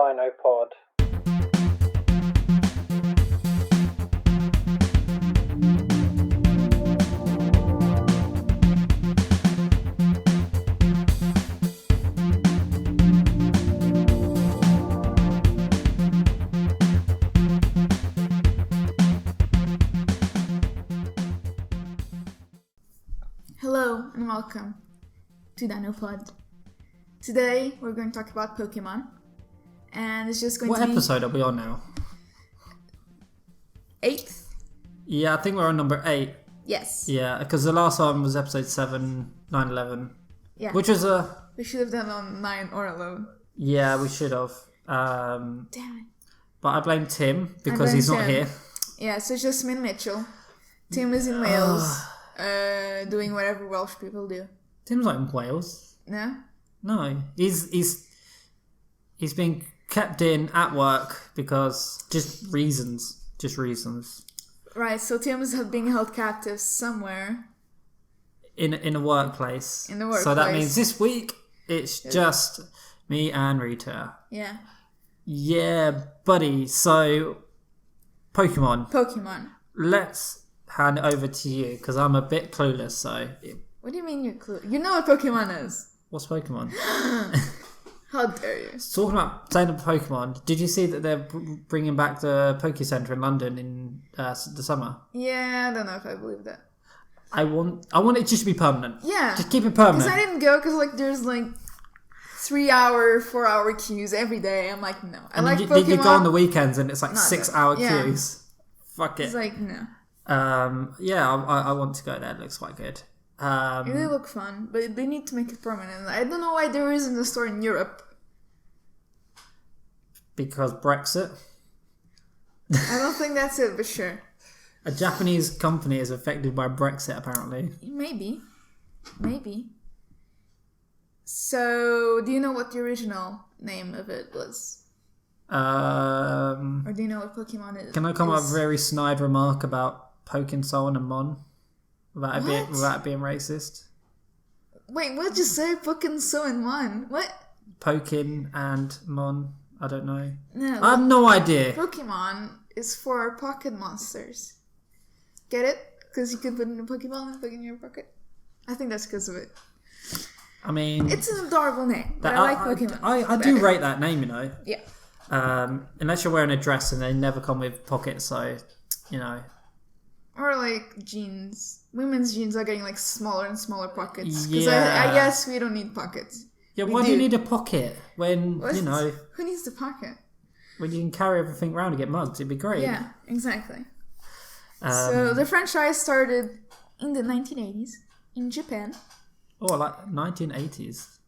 DinoPod. Hello and welcome to DinoPod. Today we're going to talk about Pokémon, and it's just going What to be... episode are we on now? 8th? Yeah, I think we're on number 8. Yes. Yeah, because the last one was episode 7, 9, 11. Yeah. Which was a... We should have done on 9 or 11. Yeah, we should have. Damn it. But I blame Tim because he's not here. Yeah, so it's just me and Mitchell. Tim is in Wales, doing whatever Welsh people do. Tim's not in Wales. No? No, he's been kept in at work because just reasons. Right, so Tim is being held captive somewhere. In a workplace. In the workplace. So that means this week it's just me and Rita. Yeah. Yeah, buddy. So Pokemon. Let's hand it over to you because I'm a bit clueless. So What do you mean you're clueless? You know what Pokemon is. what's Pokemon? How dare you? Talking about saying of Pokemon, did you see that they're bringing back the Poke Centre in London in the summer? Yeah, I don't know if I believe that. I want it just to be permanent. Yeah. Just keep it permanent. Because I didn't go because there's 3-hour, 4-hour queues every day. I'm like, no. I like Pokemon. You go on the weekends and it's like Not 6-hour yeah. queues. Fuck it. It's like, no. Yeah, I want to go there. It looks quite good. It really look fun, but they need to make it permanent. I don't know why there isn't a store in Europe. Because Brexit. I don't think that's it, but sure. A Japanese company is affected by Brexit, apparently. Maybe. So, do you know what the original name of it was? Or do you know what Pokemon is? Can I come up with a very snide remark about Pokin, Solon and Mon? Without it being racist? Wait, what did you say? Pokken, So, and Mon? What? Pokin and Mon. I don't know. No. I have no idea. Pokemon is for pocket monsters. Get it? Because you can put in a Pokeball and put it in your pocket. I think that's because of it. I mean... It's an adorable name, but I like Pokemon. I do rate that name, you know. Yeah. Unless you're wearing a dress and they never come with pockets, so, you know. Or jeans. Women's jeans are getting smaller and smaller pockets. Because Yeah. I guess we don't need pockets. Yeah, why do you need a pocket when, Who needs the pocket? when you can carry everything around and get mugged? It'd be great. Yeah, exactly. So the franchise started in the 1980s in Japan. Oh, like 1980s.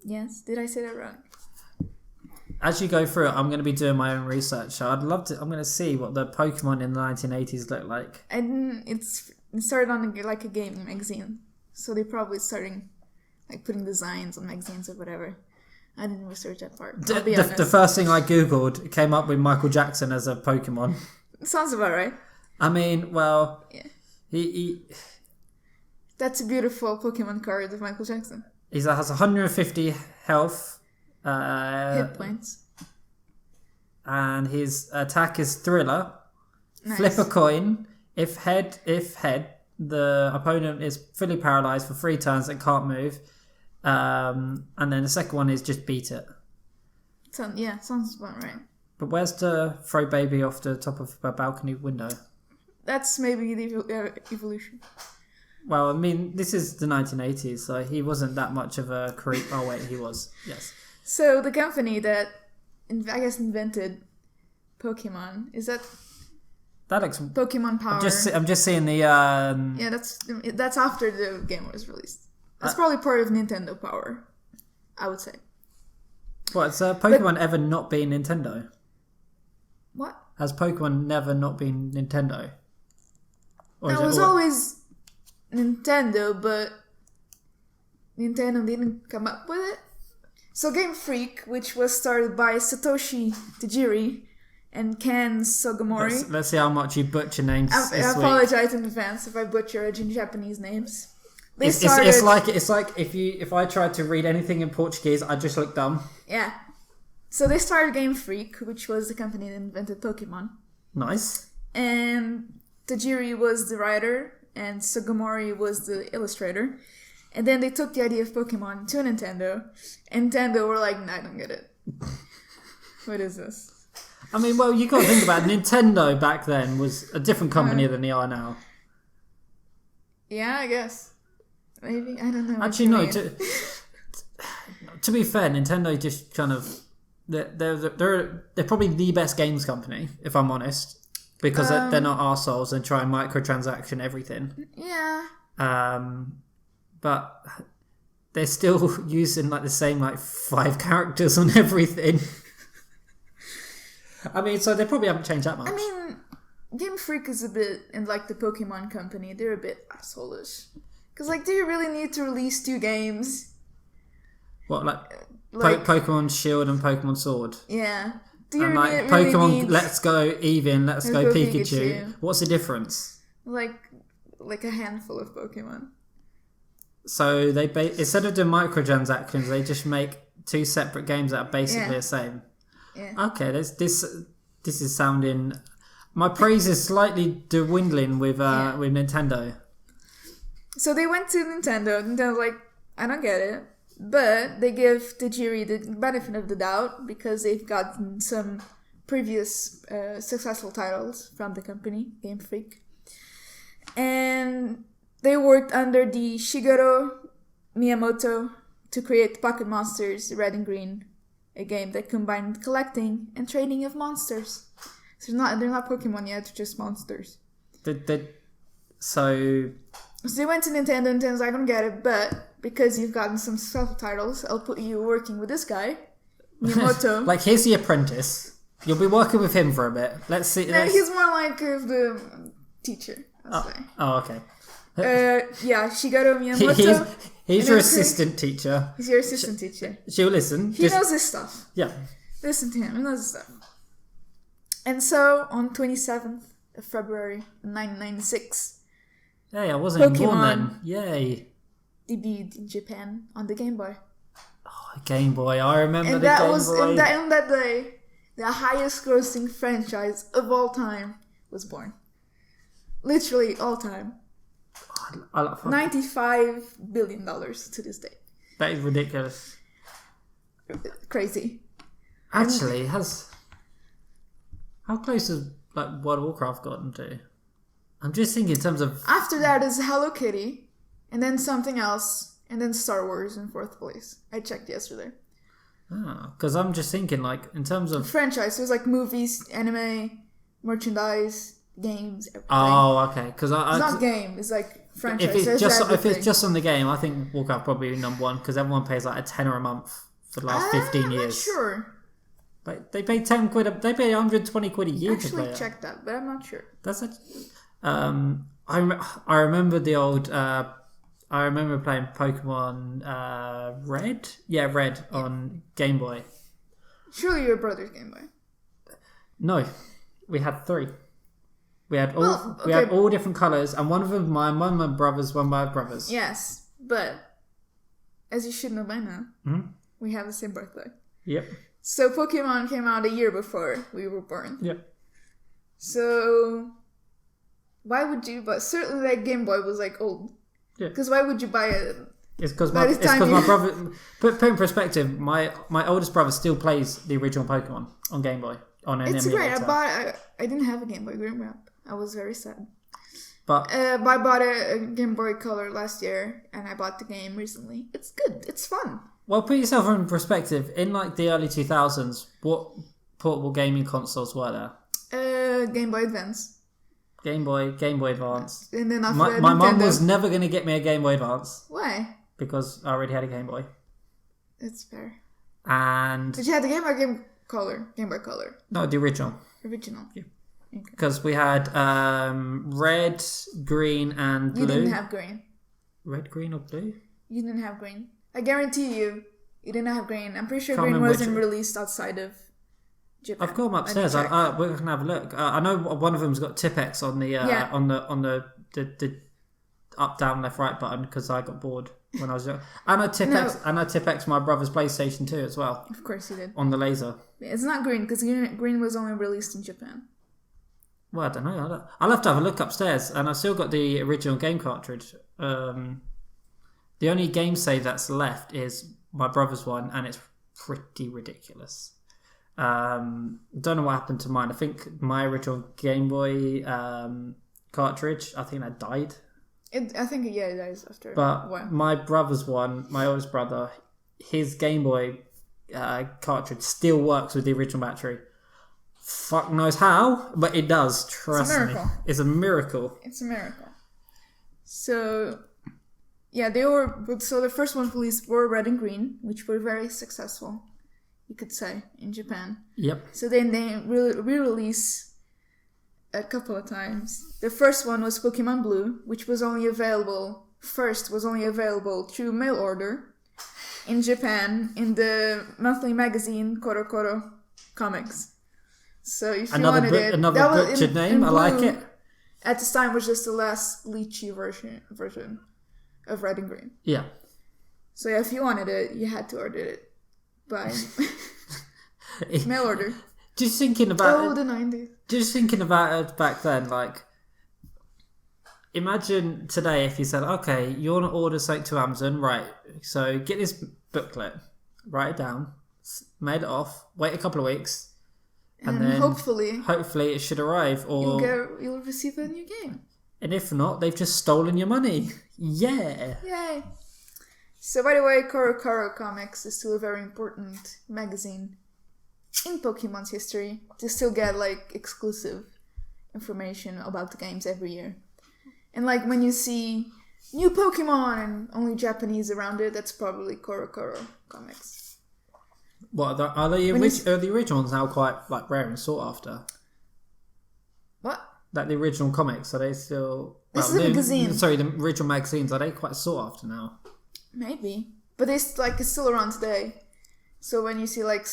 Yes, did I say that wrong? As you go through it, I'm going to be doing my own research. So I'm going to see what the Pokemon in the 1980s look like. And it started on a game magazine. So they're probably starting putting designs on magazines or whatever. I didn't research that part. The first thing I googled came up with Michael Jackson as a Pokemon. Sounds about right. I mean, well, yeah. he That's a beautiful Pokemon card of Michael Jackson. He has 150 health. Hit points. And his attack is Thriller. Nice. Flip a coin. If head, the opponent is fully paralyzed for 3 turns and can't move. And then the second one is just beat it. Sounds about right. But where's the throw baby off the top of a balcony window? That's maybe the evolution. Well, I mean, this is the 1980s, so he wasn't that much of a creep. Oh, wait, he was. Yes. So the company that, I guess, invented Pokemon, is that looks... Pokemon Power? I'm just seeing the... Yeah, that's after the game was released. That's probably part of Nintendo Power, I would say. What, has Pokemon ever not been Nintendo? What? Has Pokemon never not been Nintendo? Or No, it was always Nintendo, but Nintendo didn't come up with it. So Game Freak, which was started by Satoshi Tajiri and Ken Sugimori. Let's see how much you butcher names I this week. apologize in advance if I butcher Japanese names. It's like if I tried to read anything in Portuguese, I'd just look dumb. Yeah. So they started Game Freak, which was the company that invented Pokemon. Nice. And Tajiri was the writer, and Sugimori was the illustrator. And then they took the idea of Pokemon to Nintendo, and Nintendo were like, nah, I don't get it. What is this? I mean, well, you got to think about it. Nintendo back then was a different company than they are now. Yeah, I guess. Maybe. I don't know. Actually, no. To be fair, Nintendo just kind of... They're probably the best games company, if I'm honest. Because they're not arseholes and try and microtransaction everything. Yeah. But they're still using like the same 5 characters on everything. I mean, so they probably haven't changed that much. I mean, Game Freak is a bit, and like the Pokemon company, they're a bit asshole-ish. Because do you really need to release 2 games? What, Pokemon Shield and Pokemon Sword? Yeah. Do you and really Pokemon need... Let's Go Eevee, Let's Go Pikachu. What's the difference? Like a handful of Pokemon. So they instead of doing microtransactions, they just make 2 separate games that are basically the same. Yeah. Okay, this is sounding... My praise is slightly dwindling with Nintendo. So they went to Nintendo. Nintendo's like, I don't get it. But they give Tajiri the benefit of the doubt because they've gotten some previous successful titles from the company, Game Freak. And they worked under the Shigeru Miyamoto to create Pocket Monsters Red and Green, a game that combined collecting and trading of monsters. So they're not Pokemon yet, they're just monsters. So they went to Nintendo and Nintendo's like, I don't get it, but because you've gotten some successful titles, I'll put you working with this guy, Miyamoto. Here's the apprentice. You'll be working with him for a bit. Let's see. No, he's more like the teacher, I'll say. Oh, okay. Shigeru Miyamoto. He's your assistant teacher. He's your assistant teacher. She'll listen. He knows his stuff. Yeah. Listen to him. He knows his stuff. And so, on 27th of February 1996... Hey, I wasn't even born then. Yay. Debuted in Japan on the Game Boy. Oh, Game Boy. I remember and the that Game was, Boy. And that day, the highest grossing franchise of all time was born. Literally all time. $95 billion to this day. That is ridiculous. Crazy. Actually, how close has World of Warcraft gotten to? I'm just thinking in terms of... After that is Hello Kitty, and then something else, and then Star Wars in 4th place. I checked yesterday. Because I'm just thinking, in terms of... Franchise, it was movies, anime, merchandise, games, everything. Oh, okay. Because it's not game, it's franchise. If it's just on the game, I think Warcraft probably number 1, because everyone pays a tenner a month for the last 15 years. I'm not sure. They pay 10 quid. They pay 120 quid a year to play it. Actually checked that, but I'm not sure. That's it. I remember the old. I remember playing Pokemon Red. Yeah, Red on Game Boy. Surely your brother's Game Boy. No, we had 3. We had all different colours, and one of them mine, one of my brothers, one of my brothers. Yes, but as you should know by now, we have the same birthday. Yep. So Pokemon came out a year before we were born. Yep. So why would you? But certainly that Game Boy was old. Yeah. Because why would you buy it? It's because my brother. Put in perspective, my oldest brother still plays the original Pokemon on Game Boy on an emulator. It's great. I didn't have a Game Boy growing up. I was very sad. But I bought a Game Boy Color last year, and I bought the game recently. It's good. It's fun. Well, put yourself in perspective. In the early 2000s, what portable gaming consoles were there? Game Boy Advance. Game Boy Advance. And then after my mum was never going to get me a Game Boy Advance. Why? Because I already had a Game Boy. That's fair. And... Did you have the Game Boy Game Boy Color? No, the original. Original. Yeah. Because we had red, green, and blue. You didn't have green. Red, green, or blue? You didn't have green. I guarantee you didn't have green. I'm pretty sure green wasn't released outside of Japan. I've got them upstairs. We can have a look. I know one of them's got Tipex on the on the up, down, left, right button because I got bored. when I was young. And I Tipex my brother's PlayStation 2 as well. Of course you did. On the laser. It's not green, because green was only released in Japan. Well, I don't know. I'll have to have a look upstairs, and I've still got the original game cartridge. The only game save that's left is my brother's one, and it's pretty ridiculous. Don't know what happened to mine. I think my original Game Boy cartridge, I think that died. It dies after a while. But my brother's one, my oldest brother, his Game Boy cartridge still works with the original battery. Fuck knows how, but it does. Trust me, it's a miracle. It's a miracle. So, yeah, they were. So the first ones released were red and green, which were very successful, you could say, in Japan. Yep. So then they re-release a couple of times. The first one was Pokemon Blue, which was only available through mail order in Japan in the monthly magazine Koro Koro Comics. So if you wanted it, another butchered name. I like it. At this time, was just the last lychee version of red and green. Yeah. So yeah, if you wanted it, you had to order it by mail order. Just thinking about the 90s. Just thinking about it back then, like, imagine today if you said, okay, you want to order something to Amazon, right? So get this booklet, write it down, mail it off, wait a couple of weeks. And then hopefully it should arrive, or you'll receive a new game. And if not, they've just stolen your money. Yeah. Yay. So by the way, Koro Koro Comics is still a very important magazine in Pokemon's history to still get like exclusive information about the games every year. And like when you see new Pokemon and only Japanese around it, that's probably Koro Koro Comics. What are the original ones now quite like rare and sought after? What? Like the original comics, are they still? This is a magazine. Sorry, the original magazines, are they quite sought after now? Maybe, but it's still around today. So when you see like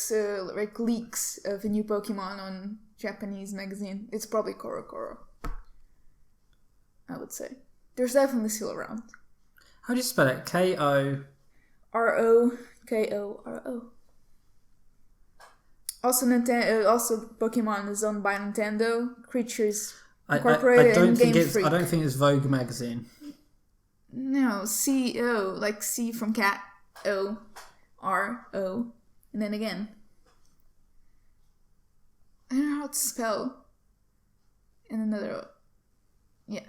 leaks of a new Pokemon on Japanese magazine, it's probably Koro Koro. I would say there's definitely still around. How do you spell it? Korokoro. Also, also Pokemon is owned by Nintendo. Creatures Incorporated and Game Freak. I don't think it's Vogue magazine. No, C-O, like C from cat, O-R-O, and then again. I don't know how to spell. And another O. Yeah.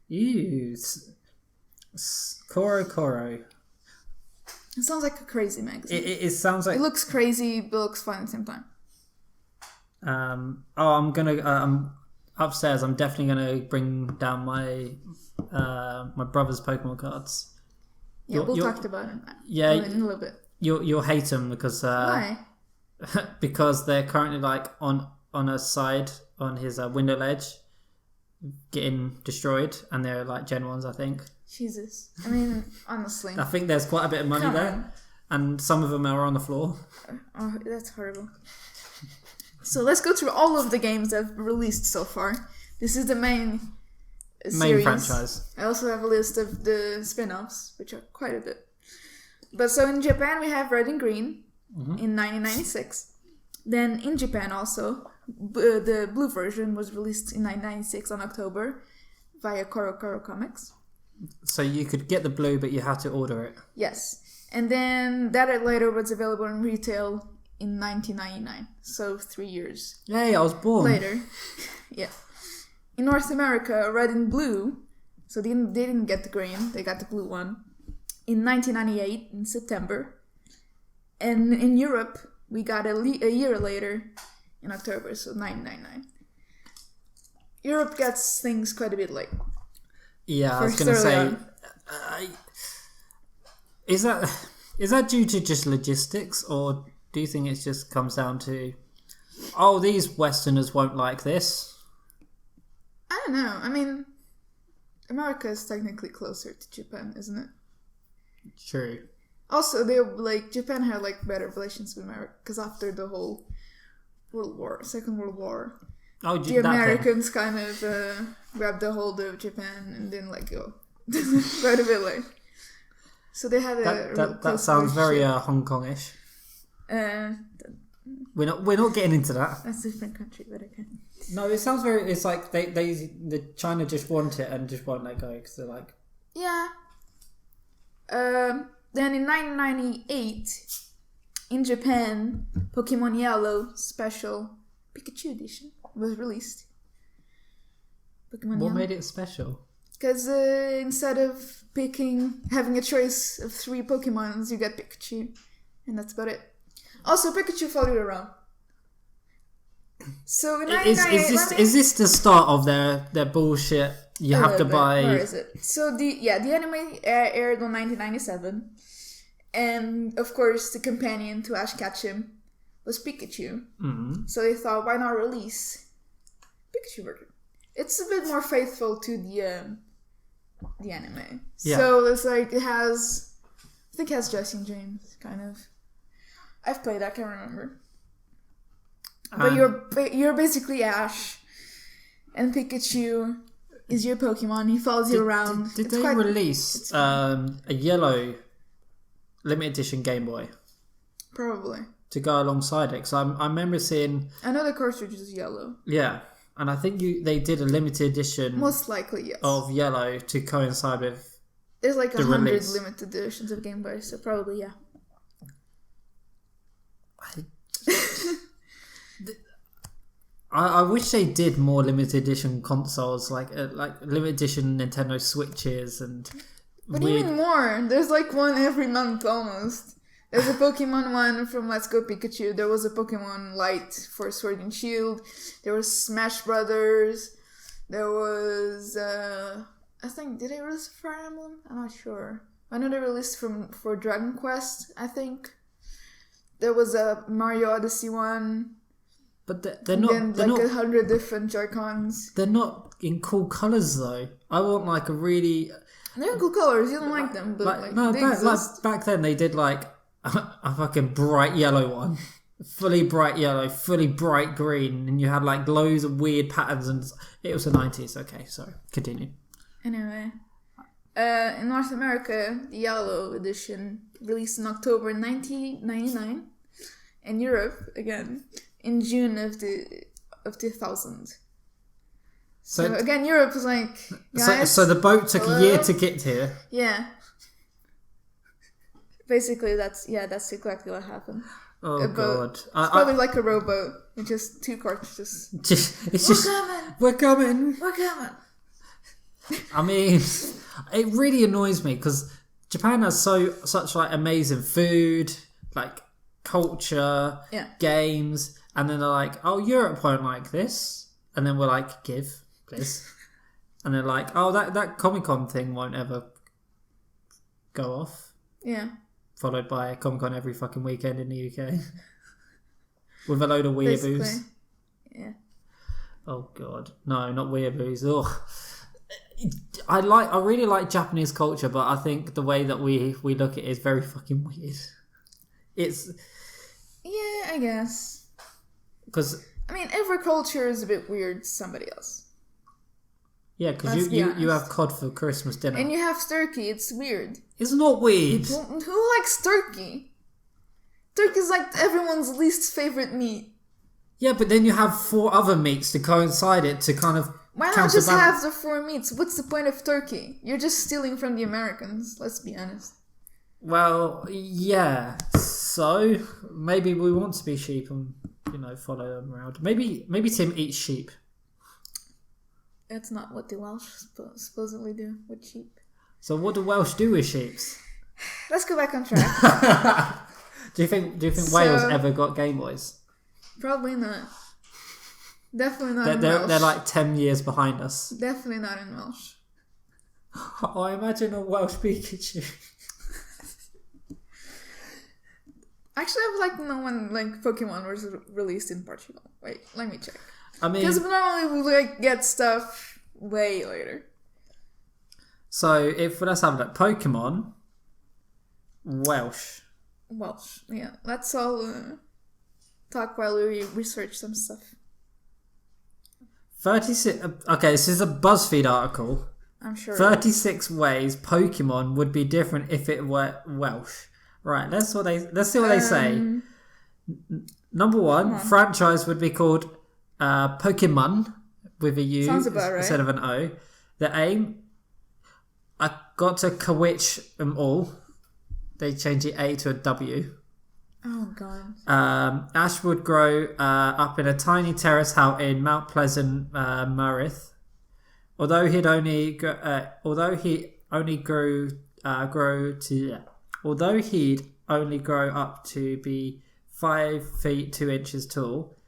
Ew. Korokoro. It sounds like a crazy magazine. It sounds like... It looks crazy, but looks fun at the same time. I'm gonna... upstairs, I'm definitely gonna bring down my my brother's Pokemon cards. Yeah, we'll talk about it in a little bit. You'll hate them because... Why? Because they're currently like on a side on his window ledge getting destroyed, and they're like Gen 1s, I think. Jesus. I mean, honestly. I think there's quite a bit of money there. And some of them are on the floor. Oh, that's horrible. So let's go through all of the games that have released so far. This is the main series. Franchise. I also have a list of the spin-offs, which are quite a bit. But so in Japan we have Red and Green in 1996. Then in Japan also, the blue version was released in 1996 on October via Koro Koro Comics. So you could get the blue, but you had to order it. Yes. And then that later was available in retail in 1999. So 3 years. Yay, I was born. Later. Yeah. In North America, red and blue. So they didn't get the green. They got the blue one. In 1998, in September. And in Europe, we got a year later in October. So 1999. Europe gets things quite a bit late. Yeah, I was going to say, is that due to just logistics, or do you think it just comes down to, these Westerners won't like this? I don't know. I mean, America is technically closer to Japan, isn't it? True. Also, Japan had better relations with America because after the whole Second World War. The Americans kind of grabbed a hold of Japan and didn't let go. Quite a bit late. So they had that sounds very Hong Kongish. We're not getting into that. That's a different country, but okay. No, it sounds very. It's like the China just want it and just won't let go because they're like. Yeah. Then in 1998, in Japan, Pokemon Yellow Special Pikachu Edition was released. Pokemon What Yellow. made it special? Because instead of having a choice of 3 Pokemons, you get Pikachu, and that's about it. Also, Pikachu followed you around. So in 1998, is this the start of their bullshit? You have to buy. Where is it? So the anime aired on 1997, and of course the companion to Ash Ketchum was Pikachu. Mm-hmm. So they thought, why not release Pikachu version? It's a bit more faithful to the anime. Yeah. So it's like it has Jesse and James kind of. I've played. I can't remember. But you're basically Ash, and Pikachu is your Pokemon. He follows you around. Did they release a yellow limited edition Game Boy? Probably. To go alongside it, because I remember seeing. I know the cartridge is yellow. Yeah, and I think they did a limited edition. Most likely, yes. Of yellow to coincide with. There's like 100 release. limited editions of Game Boy, so probably yeah. I wish they did more limited edition consoles, like limited edition Nintendo Switches and. But even more. There's like one every month almost. There's a Pokemon one from Let's Go Pikachu. There was a Pokemon Light for Sword and Shield. There was Smash Brothers. There was I think, did they release Fire Emblem? I'm not sure. I know they released for Dragon Quest, I think. There was a Mario Odyssey one. But they're not. Then they're like not, 100 different Joy-Cons. They're not in cool colours though. I want like a really. They're in cool colours. You don't like them, but back then they did like a fucking bright yellow one, fully bright yellow, fully bright green, and you had like loads of weird patterns, and it was the 90s. Okay, sorry, continue. Anyway, in North America, the yellow edition released in October 1999, and Europe again in June of 2000. So again, Europe was like, guys, so the boat took a year to get here. Yeah. Basically, that's exactly what happened. Oh god! It's probably like a rowboat with just 2 cartridges. We're coming. I mean, it really annoys me because Japan has such like amazing food, like culture, games, and then they're like, "Oh, Europe won't like this," and then we're like, "Give, please," and they're like, "Oh, that Comic-Con thing won't ever go off." Yeah. Followed by a Comic-Con every fucking weekend in the UK. With a load of weeaboos. Yeah. Oh god. No, not weeaboos. Ugh. I really like Japanese culture, but I think the way that we look at it is very fucking weird. It's... Yeah, I guess. Because... I mean, every culture is a bit weird to somebody else. Yeah, because you have cod for Christmas dinner. And you have turkey. It's weird. It's not weird. Who likes turkey? Turkey's like everyone's least favorite meat. Yeah, but then you have 4 other meats to coincide it to kind of. Why not just have the 4 meats? What's the point of turkey? You're just stealing from the Americans. Let's be honest. Well, yeah. So maybe we want to be sheep and follow them around. Maybe Tim eats sheep. That's not what the Welsh supposedly do with sheep. So what do Welsh do with sheep? Let's go back on track. Do you think Wales ever got Game Boys? Probably not. Definitely not in Welsh. They're like 10 years behind us. Definitely not in Welsh. I imagine a Welsh Pikachu. Actually, I would like to know when Pokemon was released in Portugal. Wait, let me check. I mean, because normally we get stuff way later. So let's have a look. Pokemon, Welsh, yeah. Let's all talk while we research some stuff. 36. Okay, this is a BuzzFeed article. I'm sure. 36 ways Pokemon would be different if it were Welsh. Right, let's see what they say. Number 1, franchise would be called Pokémon with a U instead of an O. The aim, I got to Kawich them all. They changed the A to a W. Oh God. Ash would grow up in a tiny terrace house in Mount Pleasant, Marith. Although he'd only grow up to be 5 feet 2 inches tall,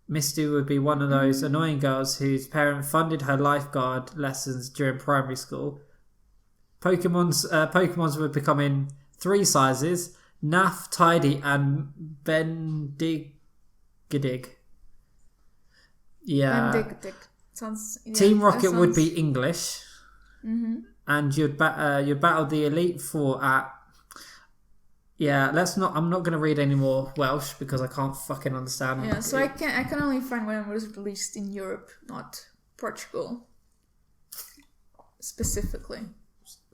Misty would be one of those annoying girls whose parent funded her lifeguard lessons during primary school. Pokemons would become in 3 sizes: Naff, Tidy, and Bendigidig. Yeah. Bendigidig. Sounds. Yeah, Team Rocket would be English, and you'd battle the Elite Four at. Yeah, I'm not going to read any more Welsh because I can't fucking understand. Yeah, so I can only find when it was released in Europe, not Portugal, specifically.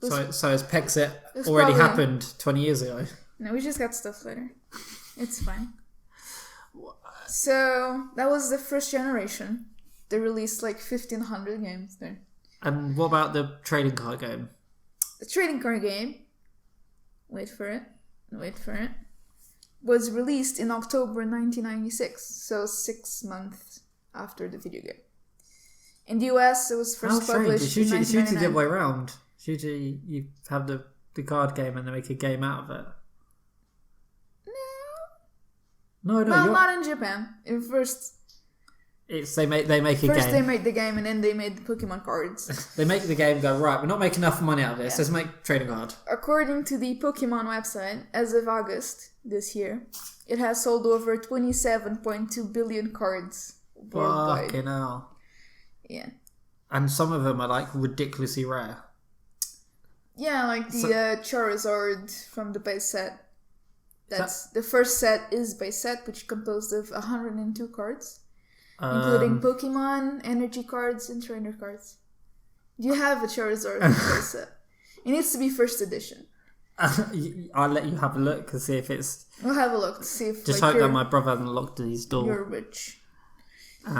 So has Pexit already happened 20 years ago? No, we just got stuff later. It's fine. So that was the first generation. They released like 1,500 games there. And what about the trading card game? The trading card game, wait for it, was released in October 1996, so 6 months after the video game. In the US, it was first published in 1999. It's usually the other way around. Usually you have the card game and they make a game out of it. No, not in Japan. They make a game. First they made the game and then they made the Pokemon cards. They make the game go, right, we're not making enough money out of this, let's make trading card. According to the Pokemon website, as of August this year, it has sold over 27.2 billion cards worldwide. Fucking hell. Yeah. And some of them are like ridiculously rare. Yeah, like the Charizard from the base set. The first set is base set, which is composed of 102 cards. Including Pokemon, energy cards, and trainer cards. Do you have a Charizard in the base set? It needs to be first edition. I'll let you have a look and see if it's... We'll have a look to see if... Just hope that my brother hasn't locked his door. You're rich. It's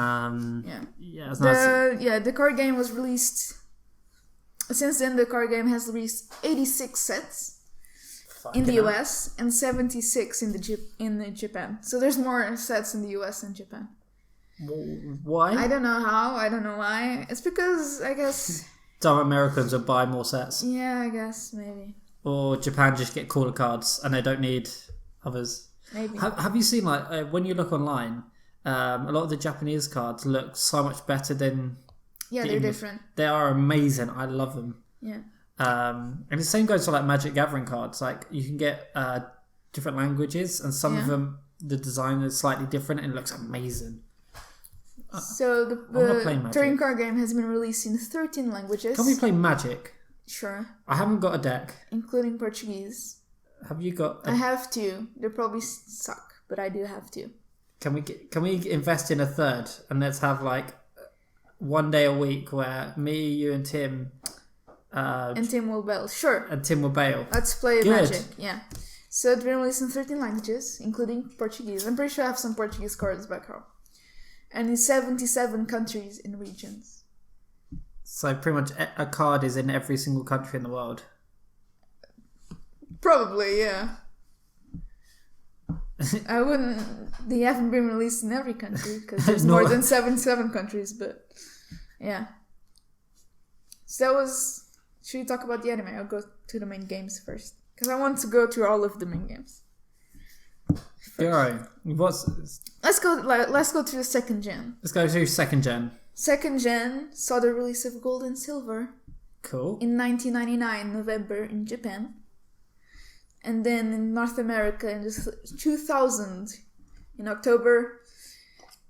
nice. The card game was released... Since then, the card game has released 86 sets in the US and 76 in Japan. So there's more sets in the US than Japan. Why? I don't know how. I don't know why. It's because, I guess... Some Americans would buy more sets. Yeah, I guess, maybe. Or Japan just get cooler cards and they don't need others. Maybe. Have you seen, like, when you look online, a lot of the Japanese cards look so much better than... Yeah, they're different. They are amazing. I love them. Yeah. And the same goes for, like, Magic Gathering cards. Like, you can get different languages and some of them, the design is slightly different and it looks amazing. So the trading card game has been released in 13 languages. Can we play Magic? Sure. I haven't got a deck. Including Portuguese. Have you got... I have 2. They probably suck, but I do have 2. Can we invest in a third and let's have like one day a week where me, you and Tim... and Tim will bail. Sure. And Tim will bail. Let's play Magic. Yeah. So it's been released in 13 languages, including Portuguese. I'm pretty sure I have some Portuguese cards back home. And in 77 countries and regions. So pretty much a card is in every single country in the world. Probably, yeah. I wouldn't... They haven't been released in every country because there's more than 77 countries, but yeah. So that was... Should we talk about the anime? I'll go to the main games first because I want to go through all of the main games. Alright. Let's go to the second gen. Let's go to second gen. Second gen saw the release of Gold and Silver. Cool. In 1999 November in Japan. And then in North America in 2000 in October.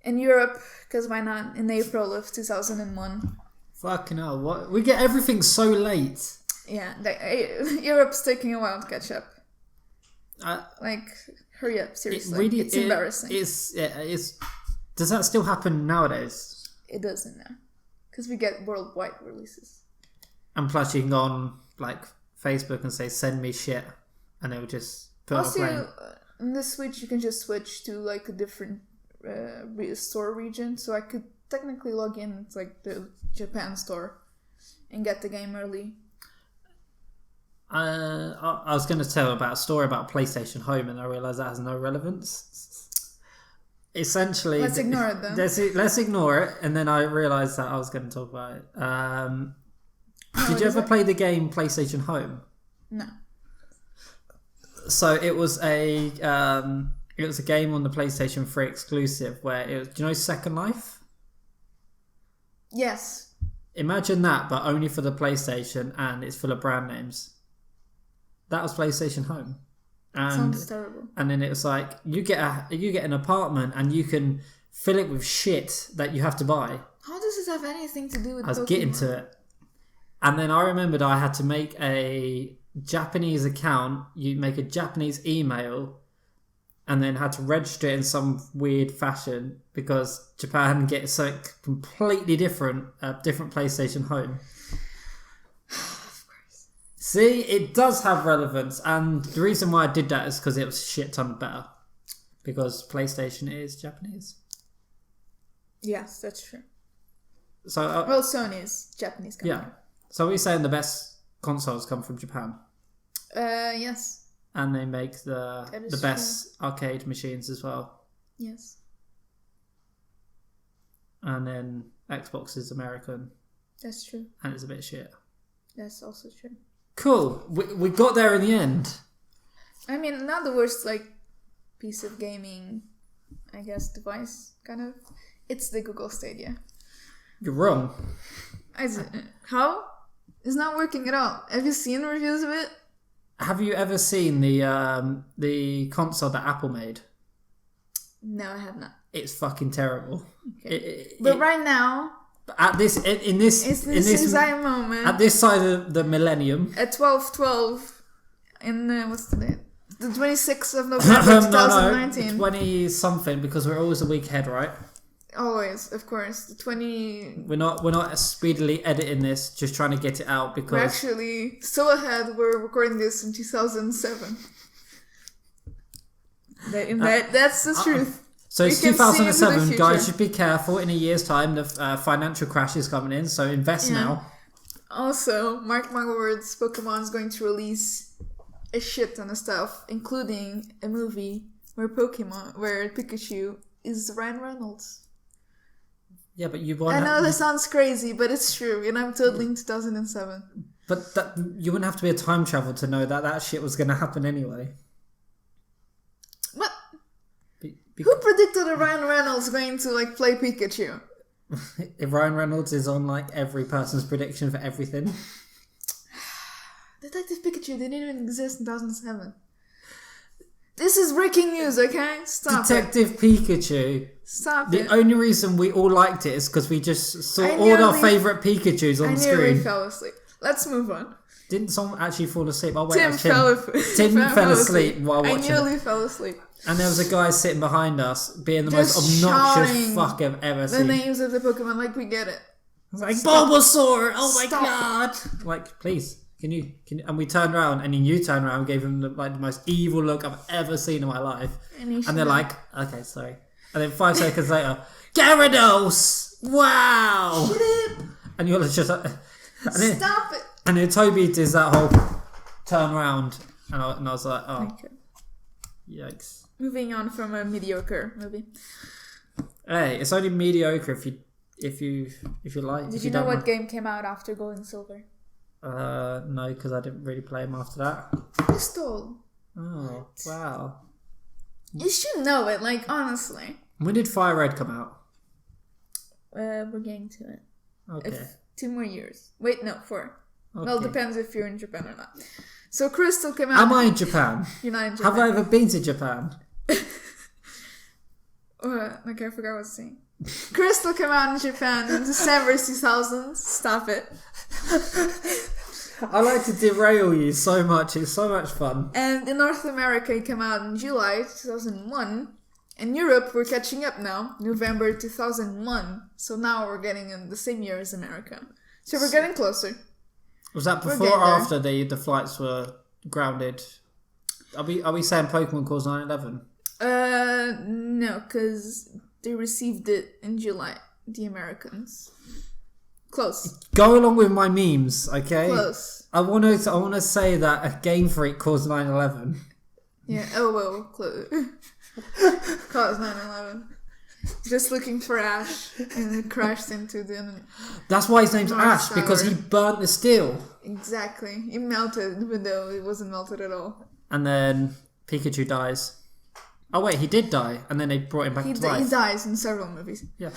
In Europe, because why not, in April of 2001. Fucking hell, what? We get everything so late. Yeah, Europe's taking a while to catch up. Hurry up, seriously. It's embarrassing. Does that still happen nowadays? It doesn't now. Because we get worldwide releases. And plus, you can go on like Facebook and say, "Send me shit," and it will just put on a plane. In the Switch, you can just switch to like a different store region. So I could technically log in to like the Japan store and get the game early. I was going to tell about a story about PlayStation Home, and I realised that has no relevance. Essentially, let's ignore it then. Let's ignore it, and then I realised that I was going to talk about it. Did you ever play the game PlayStation Home? No. So it was a game on the PlayStation 3 exclusive where it was. Do you know Second Life? Yes. Imagine that, but only for the PlayStation, and it's full of brand names. That was PlayStation Home. And, sounds terrible. And then it was like you get an apartment and you can fill it with shit that you have to buy. How does this have anything to do with Pokemon? I was getting to it. And then I remembered I had to make a Japanese account. You make a Japanese email and then had to register it in some weird fashion because Japan gets something completely different, a different PlayStation Home. See, it does have relevance, and the reason why I did that is because it was a shit ton better. Because PlayStation is Japanese. Yes, that's true. So, well, Sony is Japanese company. Yeah. So we're saying the best consoles come from Japan. Yes. And they make the best arcade machines as well. Yes. And then Xbox is American. That's true. And it's a bit shit. That's also true. Cool. We got there in the end. I mean, not the worst, like, piece of gaming, I guess, device, kind of. It's the Google Stadia. You're wrong. How? It's not working at all. Have you seen reviews of it? Have you ever seen the console that Apple made? No, I have not. It's fucking terrible. Okay. But right now, at this exact moment, at this side of the millennium, at 12/12, in what's the date? The 26th of November 2019. 20 something, because we're always a week ahead, right? Always, of course. The 20. We're not speedily editing this, just trying to get it out because we're actually so ahead. We're recording this in 2007. That's the truth. So it's 2007, guys. Should be careful. In a year's time, the financial crash is coming in. So invest now. Also, mark my words, Pokemon's going to release a shit ton of stuff, including a movie where Pikachu is Ryan Reynolds. Yeah, but I know that sounds crazy, but it's true, and I'm totally in 2007. But you wouldn't have to be a time travel to know that shit was going to happen anyway. What? Who predicted that Ryan Reynolds going to play Pikachu? If Ryan Reynolds is on every person's prediction for everything. Detective Pikachu didn't even exist in 2007. This is breaking news, okay? Stop Detective Pikachu. Stop it. The only reason we all liked it is because we just saw all our favourite Pikachus on screen. I nearly fell asleep. Let's move on. Didn't someone actually fall asleep? Oh, wait, Tim fell asleep while watching I nearly fell asleep. And there was a guy sitting behind us being the most obnoxious fuck I've ever seen. The names of the Pokemon, we get it. I was like, Bulbasaur! Oh my god! Please. Can you? And we turned around, and then you turned around and gave him the most evil look I've ever seen in my life. And they're like, okay, sorry. And then 5 seconds later, Gyarados! Wow! Shut up! And you're just like... Stop it! And then Toby does that whole turn around, and I was like, oh, yikes. Moving on from a mediocre movie. Hey, it's only mediocre if you like. Did you know what game came out after Gold and Silver? No, because I didn't really play them after that. Crystal. Oh, wow. You should know it, honestly. When did Fire Red come out? We're getting to it. Okay. 2 more years. Wait, no, 4. Okay. Well, it depends if you're in Japan or not. So Crystal came out... Am I in Japan? You're not in Japan. Have I ever been to Japan? Okay, I forgot what I was saying. Crystal came out in Japan in December 2000. Stop it. I like to derail you so much. It's so much fun. And in North America, it came out in July 2001. In Europe, we're catching up now. November 2001. So now we're getting in the same year as America. So we're getting closer. Was that before or after the flights were grounded? Are we saying Pokemon caused 9/11? No, because they received it in July. The Americans. Close. Go along with my memes, okay? Close. I want to say that a Game Freak caused 9/11. Yeah. Oh well, close. Caused 9/11. Just looking for Ash, and it crashed into the. That's why his name's North Ash, Tower. because he burnt the steel. Exactly. It melted, even though it wasn't melted at all. And then Pikachu dies. Oh wait, he did die, and then they brought him back to life. He dies in several movies. Yeah.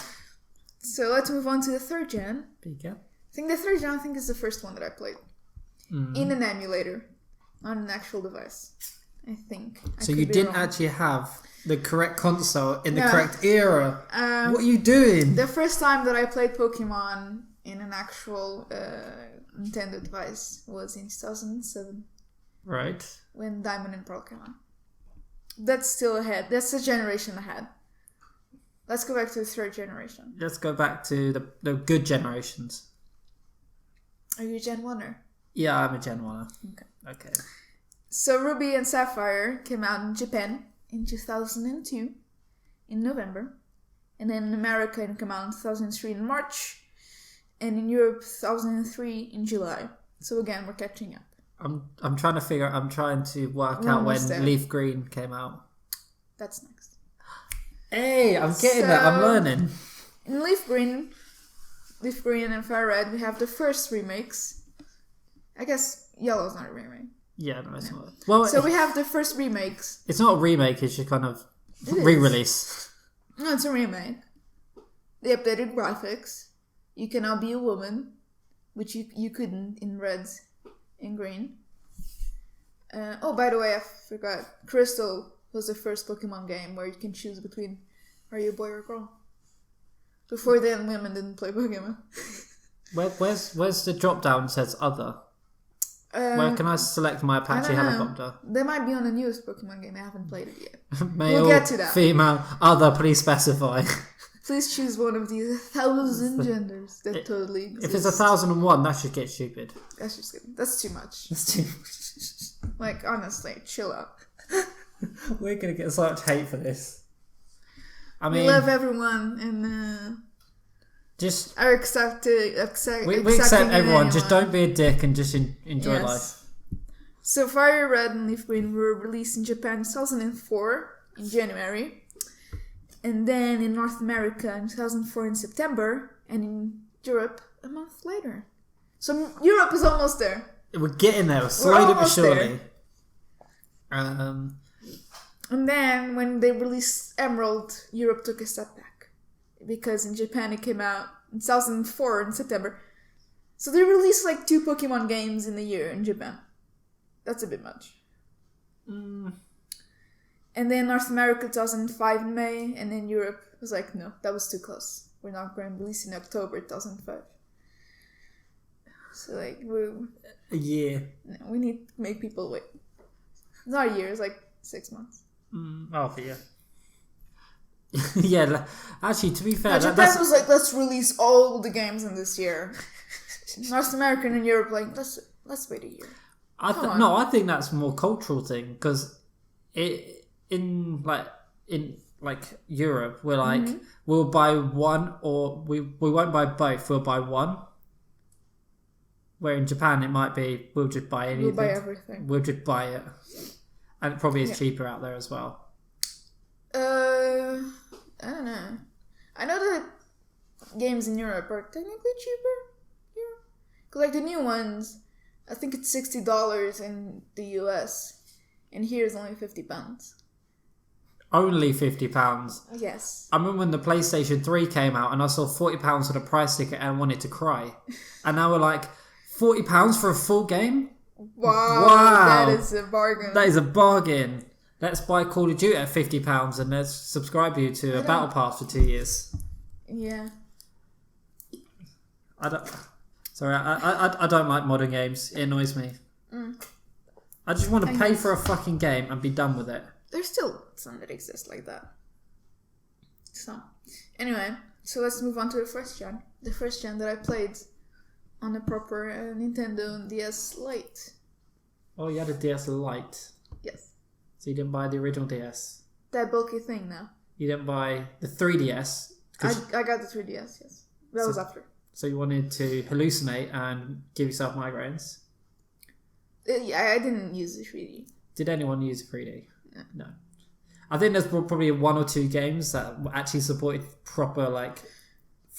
So let's move on to the third gen. Pika. I think the third gen is the first one that I played. In an emulator. On an actual device. I think. So you didn't actually have the correct console in the correct era. What are you doing? The first time that I played Pokemon in an actual Nintendo device was in 2007. Right. When Diamond and Pearl came out. That's still ahead. That's a generation ahead. Let's go back to the third generation. Let's go back to the good generations. Are you a Gen 1er? Yeah, I'm a Gen 1er. Okay. So Ruby and Sapphire came out in Japan in 2002 in November. And then in America it came out in 2003 in March. And in Europe 2003 in July. So again, we're catching up. I'm trying to work out when Leaf Green came out. That's next. Hey, I'm getting that. I'm learning. In Leaf Green and Fire Red, we have the first remakes. I guess Yellow's not a remake. Yeah, no, it's not. Well, so we have the first remakes. It's not a remake. It's just kind of re-release. No, it's a remake. They updated graphics. You can now be a woman, which you couldn't in Red and Green. Oh, by the way, I forgot. Crystal was the first Pokemon game where you can choose between are you a boy or a girl. Before then, women didn't play Pokemon. Where's the drop down says other? Where can I select my Apache helicopter? They might be on the newest Pokemon game. I haven't played it yet. Male, we'll get to that. Female, other, please specify. Please choose one of these 1,000 genders that totally exist. If it's 1,001, that should get stupid. That's too much. That's too much. Like, honestly, chill out. We're going to get so much hate for this. I mean, we love everyone and just are we accept everyone. anyone. Just don't be a dick and just enjoy life. So Fire Red and Leaf Green were released in Japan in 2004 in January, and then in North America in 2004 in September, and in Europe a month later. So Europe is almost there. We're getting there, slowly but surely. And then when they released Emerald, Europe took a step back. Because in Japan it came out in 2004 in September. So they released like 2 Pokemon games in a year in Japan. That's a bit much. And then North America 2005 in May, and then Europe was like, no, that was too close. We're not going to release in October 2005. So like, a year. No, we need to make people wait. Not a year, it's like 6 months. Yeah. Yeah, actually, to be fair... Japan was like, let's release all the games in this year. North America and Europe like, let's wait a year. I think that's a more cultural thing, because in Europe, we're like, we'll buy one, or we won't buy both, we'll buy one. Where in Japan, it might be, we'll just buy anything. We'll buy everything. We'll just buy it. And it probably is cheaper out there as well. I don't know. I know that games in Europe are technically cheaper here. Because like the new ones, I think it's $60 in the US. And here is only £50. Only £50? Yes. I remember when the PlayStation 3 came out and I saw £40 for the price ticket and I wanted to cry. And now we're like, £40 for a full game? Wow. That is a bargain. That is a bargain. Let's buy Call of Duty at £50 and let's subscribe you to a Battle Pass for 2 years. Yeah. I don't like modern games. It annoys me. I just want to pay for a fucking game and be done with it. There's still some that exist like that. So, anyway, so let's move on to the first gen. The first gen that I played on a proper Nintendo DS Lite. Oh, you had a DS Lite. Yes. So you didn't buy the original DS. That bulky thing now. You didn't buy the 3DS. I got the 3DS. Yes. That was after. So you wanted to hallucinate and give yourself migraines. Yeah, I didn't use the 3D. Did anyone use 3D? No. I think there's probably 1 or 2 games that actually supported proper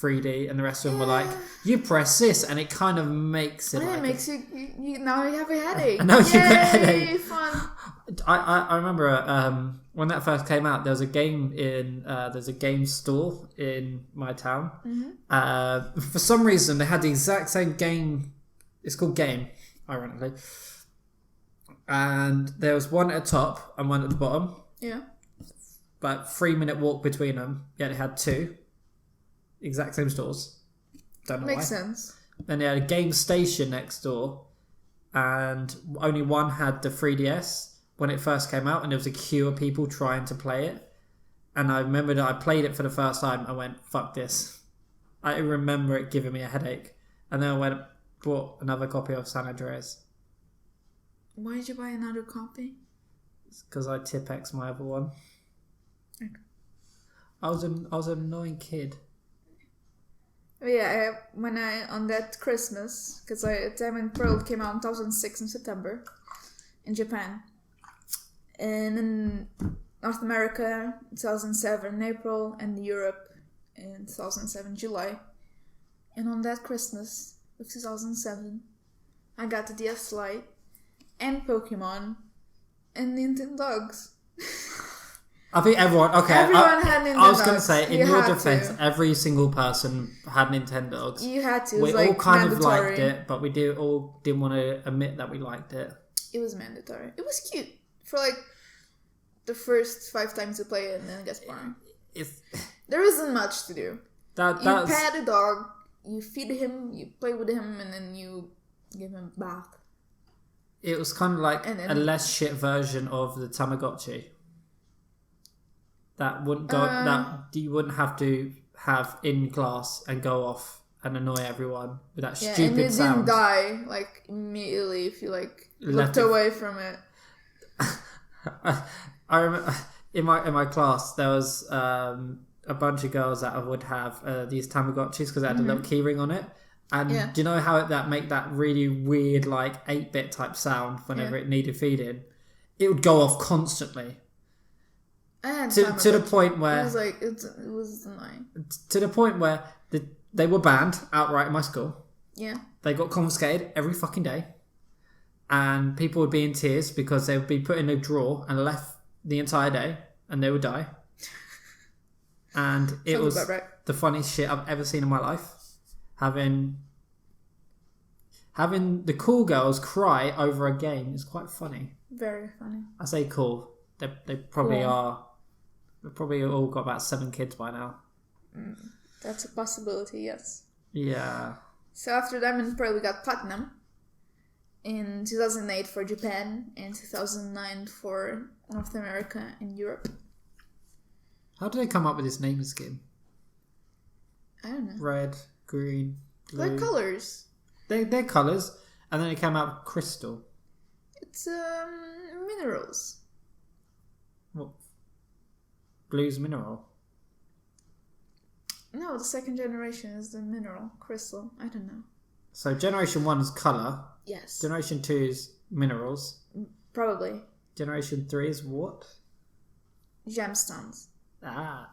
3D, and the rest of them were like, you press this and it kind of makes it. And it makes you now you have a headache. Now you got a headache. Fun. I remember when that first came out, there was a game there's a game store in my town. Mm-hmm. For some reason, they had the exact same game. It's called Game, ironically. And there was one at the top and one at the bottom. Yeah. About 3-minute walk between them. Yet it had 2. Exact same stores. Don't know why. Makes sense. Then they had a game station next door. And only one had the 3DS when it first came out. And there was a queue of people trying to play it. And I remember that I played it for the first time. I went, fuck this. I remember it giving me a headache. And then I went and bought another copy of San Andreas. Why did you buy another copy? It's because I Tipex my other one. Okay. I was an annoying kid. Yeah, on that Christmas, because Diamond Pearl came out in 2006 in September in Japan, and in North America 2007 in April, and Europe in 2007 July. And on that Christmas of 2007, I got the DS Lite and Pokémon and Nintendogs. I think everyone. Okay, everyone had Nintendogs. I was going to say, in your defense, to. Every single person had Nintendogs. You had to. It We was all kind mandatory. of liked it, but we all didn't want to admit that we liked it. It was mandatory. It was cute for the first 5 times you play it, and then it gets boring. There isn't much to do. You pet a dog, you feed him, you play with him, and then you give him a bath. It was kind of like a less shit version of the Tamagotchi. That wouldn't go. That you wouldn't have to have in class and go off and annoy everyone with that stupid and it sound. Didn't die immediately if you looked away from it. I remember in my class there was a bunch of girls that would have these Tamagotchis because they had a little keyring on it. And do you know how that make that really weird 8-bit type sound whenever it needed feeding? It would go off constantly. To the point where it was annoying. To the point where they were banned outright in my school. Yeah. They got confiscated every fucking day. And people would be in tears because they would be put in a drawer and left the entire day and they would die. And it was the funniest shit I've ever seen in my life. Having the cool girls cry over a game is quite funny. Very funny. I say cool. They probably are. They've probably all got about 7 kids by now. That's a possibility, yes. Yeah. So after Diamond Pearl, we got Platinum in 2008 for Japan and 2009 for North America and Europe. How did they come up with this naming scheme? I don't know. Red, green, blue. They're colours. They're colours, and then it came out with crystal. It's minerals. What? Blue's mineral? No, the second generation is the mineral crystal. I don't know. So generation 1 is colour. Yes. Generation 2 is minerals. Probably. Generation 3 is what? Gemstones. Ah.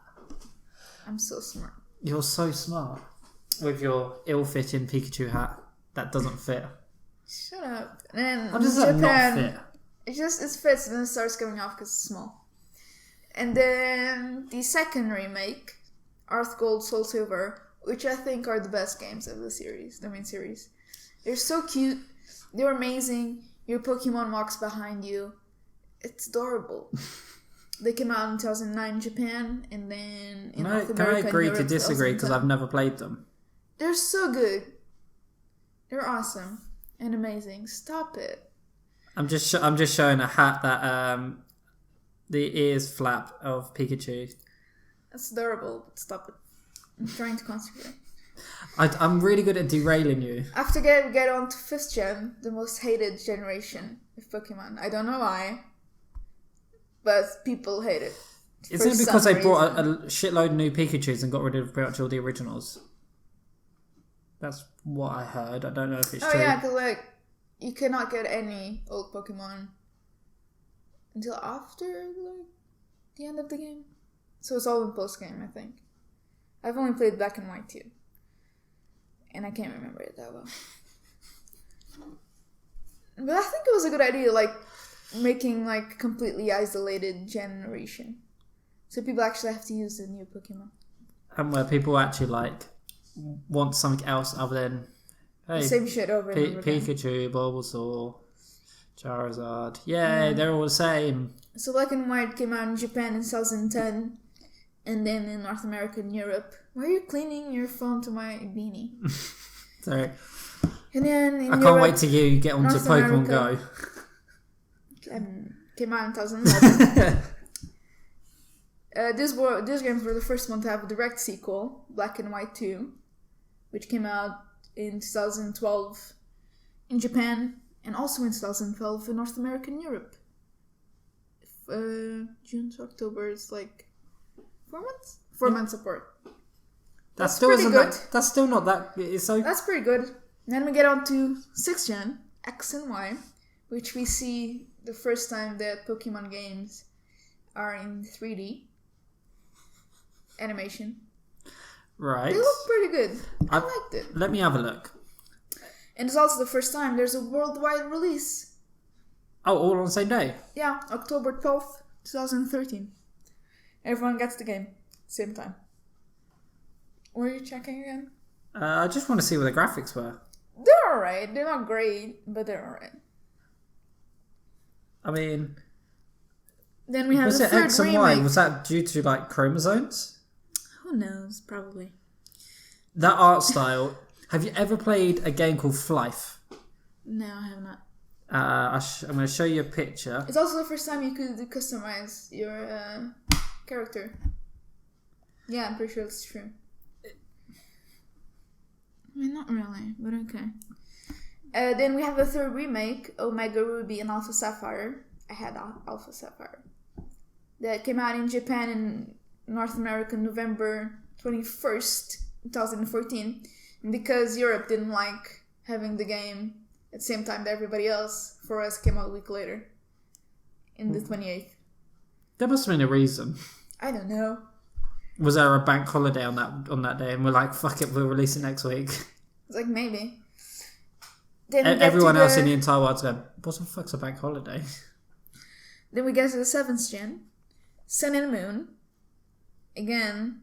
I'm so smart. You're so smart. With your ill-fitting Pikachu hat that doesn't fit. Shut up. And how does that not fit? It fits and then it starts coming off because it's small. And then the second remake, Earth Gold, Soul Silver, which I think are the best games of the series, the main series. They're so cute. They're amazing. Your Pokemon walks behind you. It's adorable. They came out in 2009 in Japan, and then in North America. Can I agree to disagree because I've never played them? They're so good. They're awesome and amazing. Stop it. I'm just showing a hat that the ears flap of Pikachu. That's adorable, but stop it. I'm trying to concentrate. I'm really good at derailing you. After we get on to 5th gen, the most hated generation of Pokemon. I don't know why, but people hate it. Isn't it because they brought a shitload of new Pikachus and got rid of pretty much all the originals? That's what I heard. I don't know if it's true. Oh yeah, because you cannot get any old Pokemon until after the end of the game. So it's all in post-game, I think. I've only played Black and White too. And I can't remember it that well. But I think it was a good idea, making completely isolated generation. So people actually have to use the new Pokemon. And where people actually want something else other than the same shit over and over again. Pikachu, Bulbasaur, Charizard. Yay, they're all the same. So Black and White came out in Japan in 2010. And then in North America and Europe. Why are you cleaning your phone to my beanie? Sorry. And then in I can't wait till you get onto North Pokemon America, Go. Came out in 2011. This game was the first one to have a direct sequel, Black and White 2, which came out in 2012 in Japan and also in 2012 in North America and Europe. June to October is 4 months? 4 months apart. That's still pretty good. That's still not that... That's pretty good. Then we get on to 6th gen, X and Y, which we see the first time that Pokemon games are in 3D animation. Right. They look pretty good. I liked it. Let me have a look. And it's also the first time there's a worldwide release. Oh, all on the same day? Yeah, October 12th, 2013. Everyone gets the game. Same time. Were you checking again? I just want to see what the graphics were. They're alright. They're not great, but they're alright. I mean... Then we have was the it third X and remake. Y? Was that due to chromosomes? Who knows? Probably. That art style... Have you ever played a game called Flife? No, I have not. I'm going to show you a picture. It's also the first time you could customize your character. Yeah, I'm pretty sure it's true. I mean, not really, but okay. Then we have the third remake, Omega Ruby and Alpha Sapphire. I had Alpha Sapphire. That came out in Japan and North America November 21st, 2014. And because Europe didn't like having the game at the same time that everybody else, for us, came out a week later. In the 28th. There must have been a reason. I don't know. Was there a bank holiday on that day and we're like, fuck it, we'll release it next week? It's maybe. Then everyone else in the entire world's going, what the fuck's a bank holiday? Then we get to the 7th gen. Sun and Moon. Again,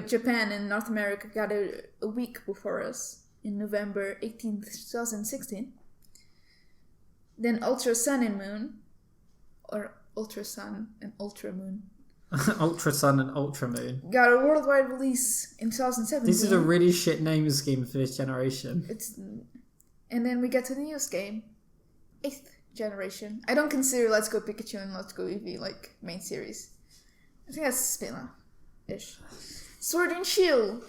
Japan and North America got a week before us. In November 18th, 2016. Then Ultra Sun and Moon. Or Ultra Sun and Ultra Moon. Ultra Sun and Ultra Moon. Got a worldwide release in 2017. This is a really shit name scheme for this generation. And then we get to the newest game. 8th generation. I don't consider Let's Go Pikachu and Let's Go Eevee main series. I think that's a spin-off-ish. Sword and Shield.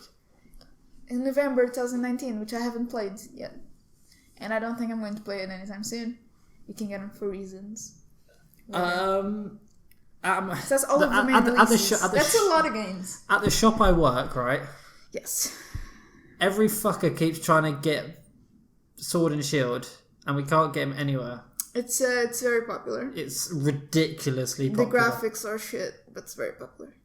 In November 2019, which I haven't played yet. And I don't think I'm going to play it anytime soon. You can get them for reasons. So that's all of the main releases. That's a lot of games. At the shop I work, right? Yes. Every fucker keeps trying to get Sword and Shield, and we can't get them anywhere. It's very popular. It's ridiculously popular. The graphics are shit, but it's very popular.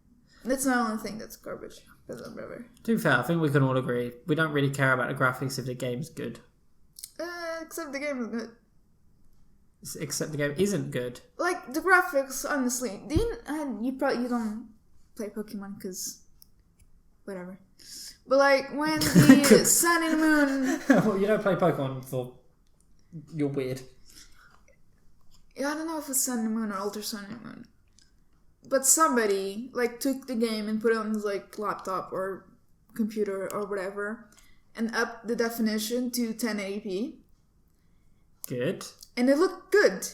That's the only thing that's garbage. To be fair, I think we can all agree. We don't really care about the graphics if the game's good. Except the game is good. Except the game isn't good. The graphics, honestly. You don't play Pokemon because whatever. But when the Sun and Moon. Well, you don't play Pokemon for. You're weird. Yeah, I don't know if it's Sun and Moon or Ultra Sun and Moon. But somebody took the game and put it on his laptop or computer or whatever, and upped the definition to 1080p. Good. And it looked good,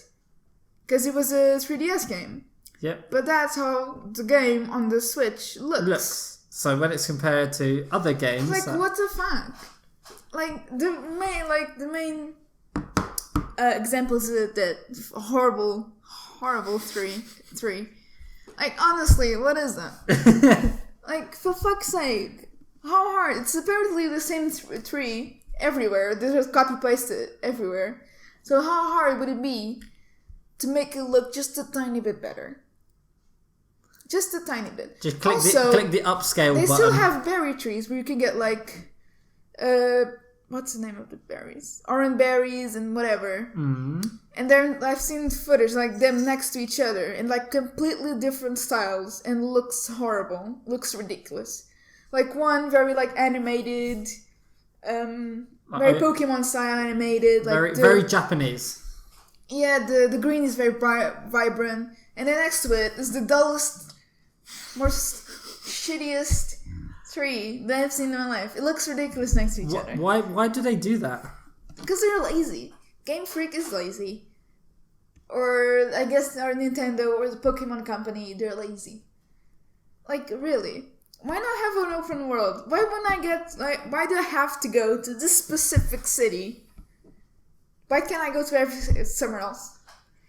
because it was a 3DS game. Yep. But that's how the game on the Switch looks. So when it's compared to other games, like what the fuck? Like the main examples of that horrible three. Like honestly, what is that? Like for fuck's sake, how hard? It's apparently the same tree everywhere. They just copy paste it everywhere. So how hard would it be to make it look just a tiny bit better? Just a tiny bit. Just click the upscale button. They still have berry trees where you can get like, what's the name of the berries? Orange berries and whatever. Mm. And then I've seen footage like them next to each other in like completely different styles and looks horrible. Looks ridiculous. Like one very like animated, very Pokemon style animated. Like very Japanese. Yeah, the green is very vibrant. And then next to it is the dullest, most shittiest tree that I've seen in my life. It looks ridiculous next to each other. Why do they do that? Because they're lazy. Game Freak is lazy. Or I guess our Nintendo or the Pokemon company, they're lazy. Like really. Why not have an open world? Why do I have to go to this specific city? Why can't I go to somewhere else?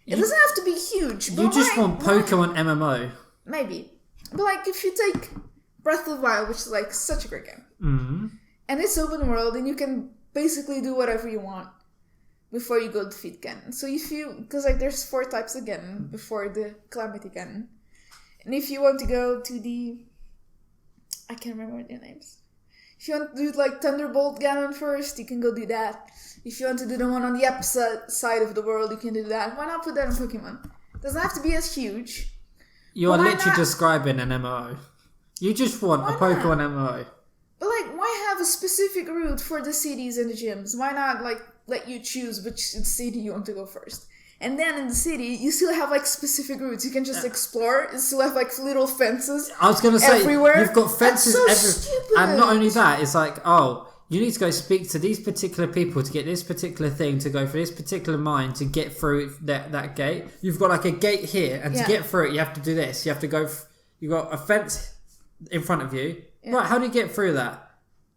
It doesn't have to be huge. But you just want Pokemon MMO. Maybe. But like if you take Breath of the Wild, which is like such a great game. Mm-hmm. And it's open world and you can basically do whatever you want before you go defeat Ganon. So because like there's 4 types of Ganon before the Calamity Ganon. And if you want to go to I can't remember their names. If you want to do like Thunderbolt Ganon first, you can go do that. If you want to do the one on the opposite side of the world, you can do that. Why not put that in Pokemon? It doesn't have to be as huge. You are literally describing an MMO. You just want a Pokemon MMO. But like, why have a specific route for the cities and the gyms? Why not like let you choose which city you want to go first? And then in the city, you still have like specific routes. You can just explore. You still have like little fences. I was going to say, everywhere. You've got fences everywhere. Stupid. And not only that, it's like, you need to go speak to these particular people to get this particular thing, to go for this particular mine, to get through that gate. You've got like a gate here, and to get through it, you have to do this. You have to go, you've got a fence in front of you. Yeah. Right, how do you get through that?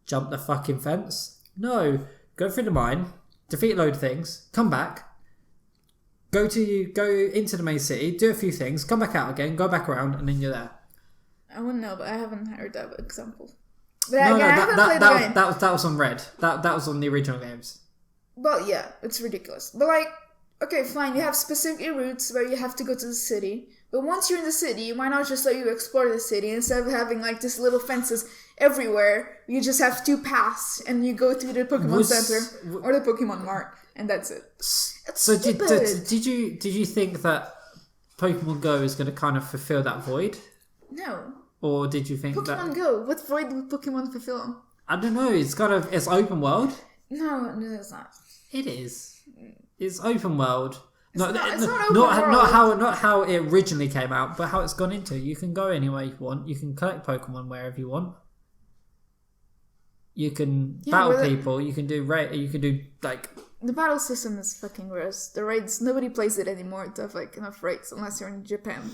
Jump the fucking fence? No. Go through the mine, defeat a load of things, come back, go into the main city, do a few things, come back out again, go back around, and then you're there. I wouldn't know, but I haven't heard that example. But that was on Red. That was on the original games. Well, yeah, it's ridiculous. But like, okay, fine, you have specific routes where you have to go to the city. But once you're in the city, why not just let you explore the city instead of having like just little fences everywhere? You just have 2 paths and you go to the Pokemon Center or the Pokemon Mart, and that's it. So did you think that Pokemon Go is going to kind of fulfill that void? No. Or did you think Pokemon Go? What void would Pokemon fulfill? I don't know. It's open world. No, it's not. It is. It's open world. It's not how it originally came out, but how it's gone into. You can go anywhere you want. You can collect Pokemon wherever you want. You can battle people. You can do like. The battle system is fucking gross. The raids, nobody plays it anymore to have like enough raids unless you're in Japan.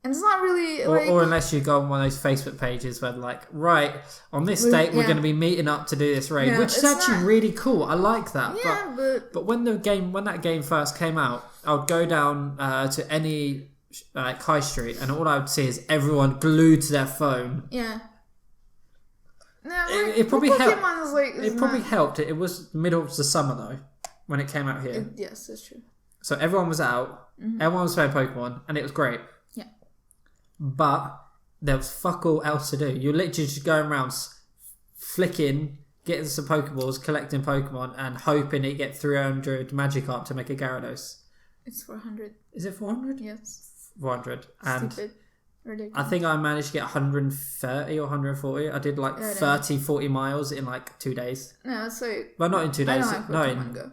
And it's not really or unless you go on one of those Facebook pages where like, right, on this date we're going to be meeting up to do this raid, which is actually really cool. I like that. Yeah, but when that game first came out, I would go down to any high street, and all I would see is everyone glued to their phone. Yeah. No, it probably helped. It probably helped. It was middle of the summer though when it came out here. Yes, that's true. So everyone was out. Mm-hmm. Everyone was playing Pokemon, and it was great. Yeah. But there was fuck all else to do. You're literally just going around flicking, getting some Pokeballs, collecting Pokemon, and hoping you get 300 Magikarp to make a Gyarados. It's 400. Is it 400? Yes. 400. And stupid. Ridiculous. I think I managed to get 130 or 140. I did like 40 miles in like 2 days. No, it's like... Well, not in 2 days. I don't like Pokemon Go.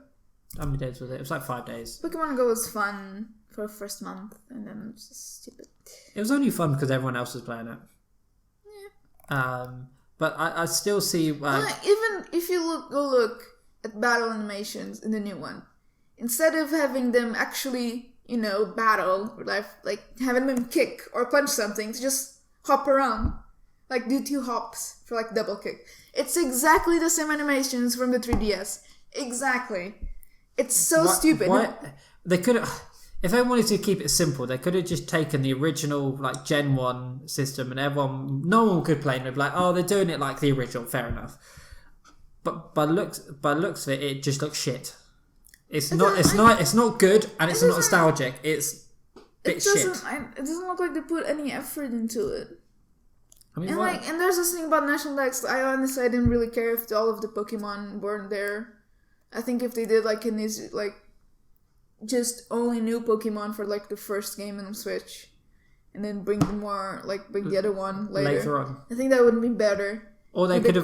How many days was it? It was like 5 days. Pokemon Go was fun for the first month, and then it was just stupid. It was only fun because everyone else was playing it. Yeah. But I still see... even if you look at battle animations in the new one, instead of having them actually, battle, or like having them kick or punch something, to just hop around. Like do 2 hops for like double kick. It's exactly the same animations from the 3DS. Exactly. It's so stupid. They could have, if they wanted to keep it simple, they could have just taken the original like Gen 1 system and no one could play it. They'd be like, oh, they're doing it like the original. Fair enough. But by looks of it, it just looks shit. It's not good, and it's not nostalgic. It's bit shit. It doesn't look like they put any effort into it. I mean, and there's this thing about National Dex. I honestly didn't really care if all of the Pokemon weren't there. I think if they did like in this like just only new Pokemon for like the first game on Switch, and then bring the other one later on. I think that would be better. Or they could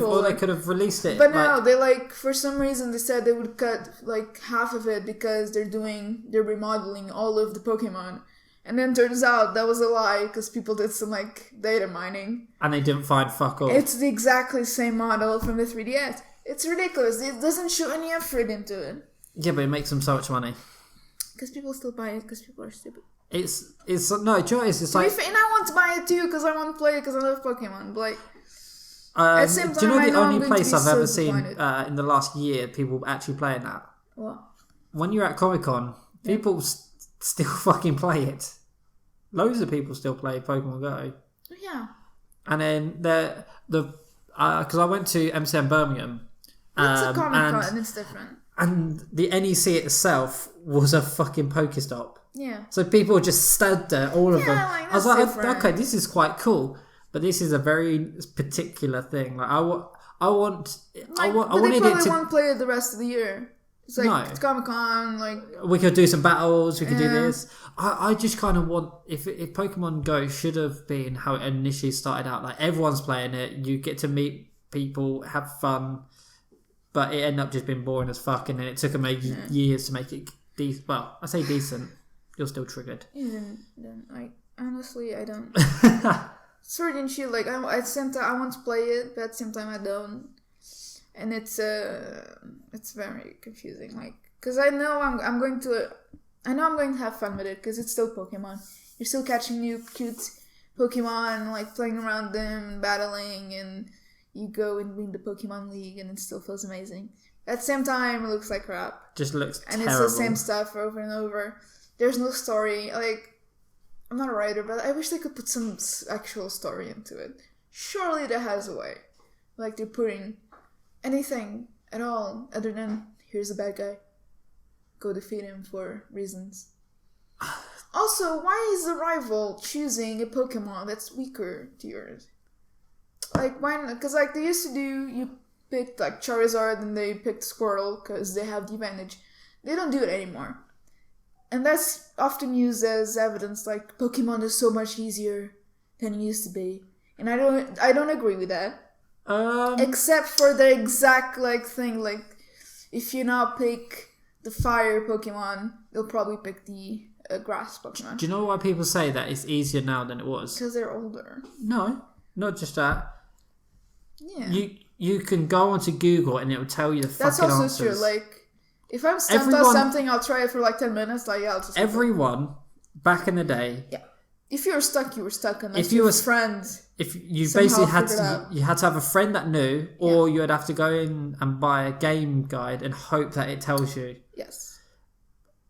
have released it. But no, they for some reason they said they would cut like half of it because they're remodeling all of the Pokemon. And then turns out that was a lie because people did some like data mining. And they didn't find fuck all. It's the exactly same model from the 3DS. It's ridiculous. It doesn't show any effort into it. Yeah, but it makes them so much money. Because people still buy it because people are stupid. It's no choice. It's like, and I want to buy it too because I want to play it because I love Pokemon. But like, at the same time, do you know the only place I've ever seen in the last year people actually playing that? What? When you're at Comic-Con, people still fucking play it. Loads of people still play Pokemon Go. Yeah. And then because I went to MCM Birmingham. It's a Comic-Con and it's different. And the NEC itself was a fucking Pokestop. Yeah. So people just stood there, all of them. Like, I was like, okay, this is quite cool, but this is a very particular thing. Like I wanted won't play it the rest of the year. It's like it's Comic-Con, like we could do some battles, we could do this. I just kind of want if Pokemon Go should have been how it initially started out. Like everyone's playing it, you get to meet people, have fun, but it ended up just being boring as fuck, and then it took them years to make it decent. Well, I say decent. You're still triggered. Honestly, I don't. Sword and Shield, like I want to play it, but at the same time I don't. And it's very confusing, like, because I know I'm going to have fun with it, because it's still Pokemon. You're still catching new cute Pokemon, like playing around them, and battling, and you go and win the Pokemon League, and it still feels amazing. At the same time, it looks like crap. Just looks terrible. And it's the same stuff over and over. There's no story. Like, I'm not a writer, but I wish they could put some actual story into it. Surely that has a way. Like, they're putting anything at all other than here's a bad guy, go defeat him for reasons. Also, why is the rival choosing a Pokemon that's weaker to yours? Like, why not? Because like they used to do, you picked like Charizard and they picked Squirtle because they have the advantage. They don't do it anymore, and that's often used as evidence. Like, Pokemon is so much easier than it used to be, and I don't agree with that. Except for the exact like thing, like if you now pick the fire Pokemon, you'll probably pick the grass Pokemon. Do you know why people say that it's easier now than it was? Because they're older. No, not just that. Yeah. You can go onto Google and it will tell you the fucking answers. That's also true. Like, if I'm stumped on something, I'll try it for like 10 minutes. Like, yeah, I'll just. Everyone back in the day. Yeah. If you were stuck, you were stuck, unless if you were friends. If you basically had to have a friend that knew, or you'd have to go in and buy a game guide and hope that it tells you. Yes.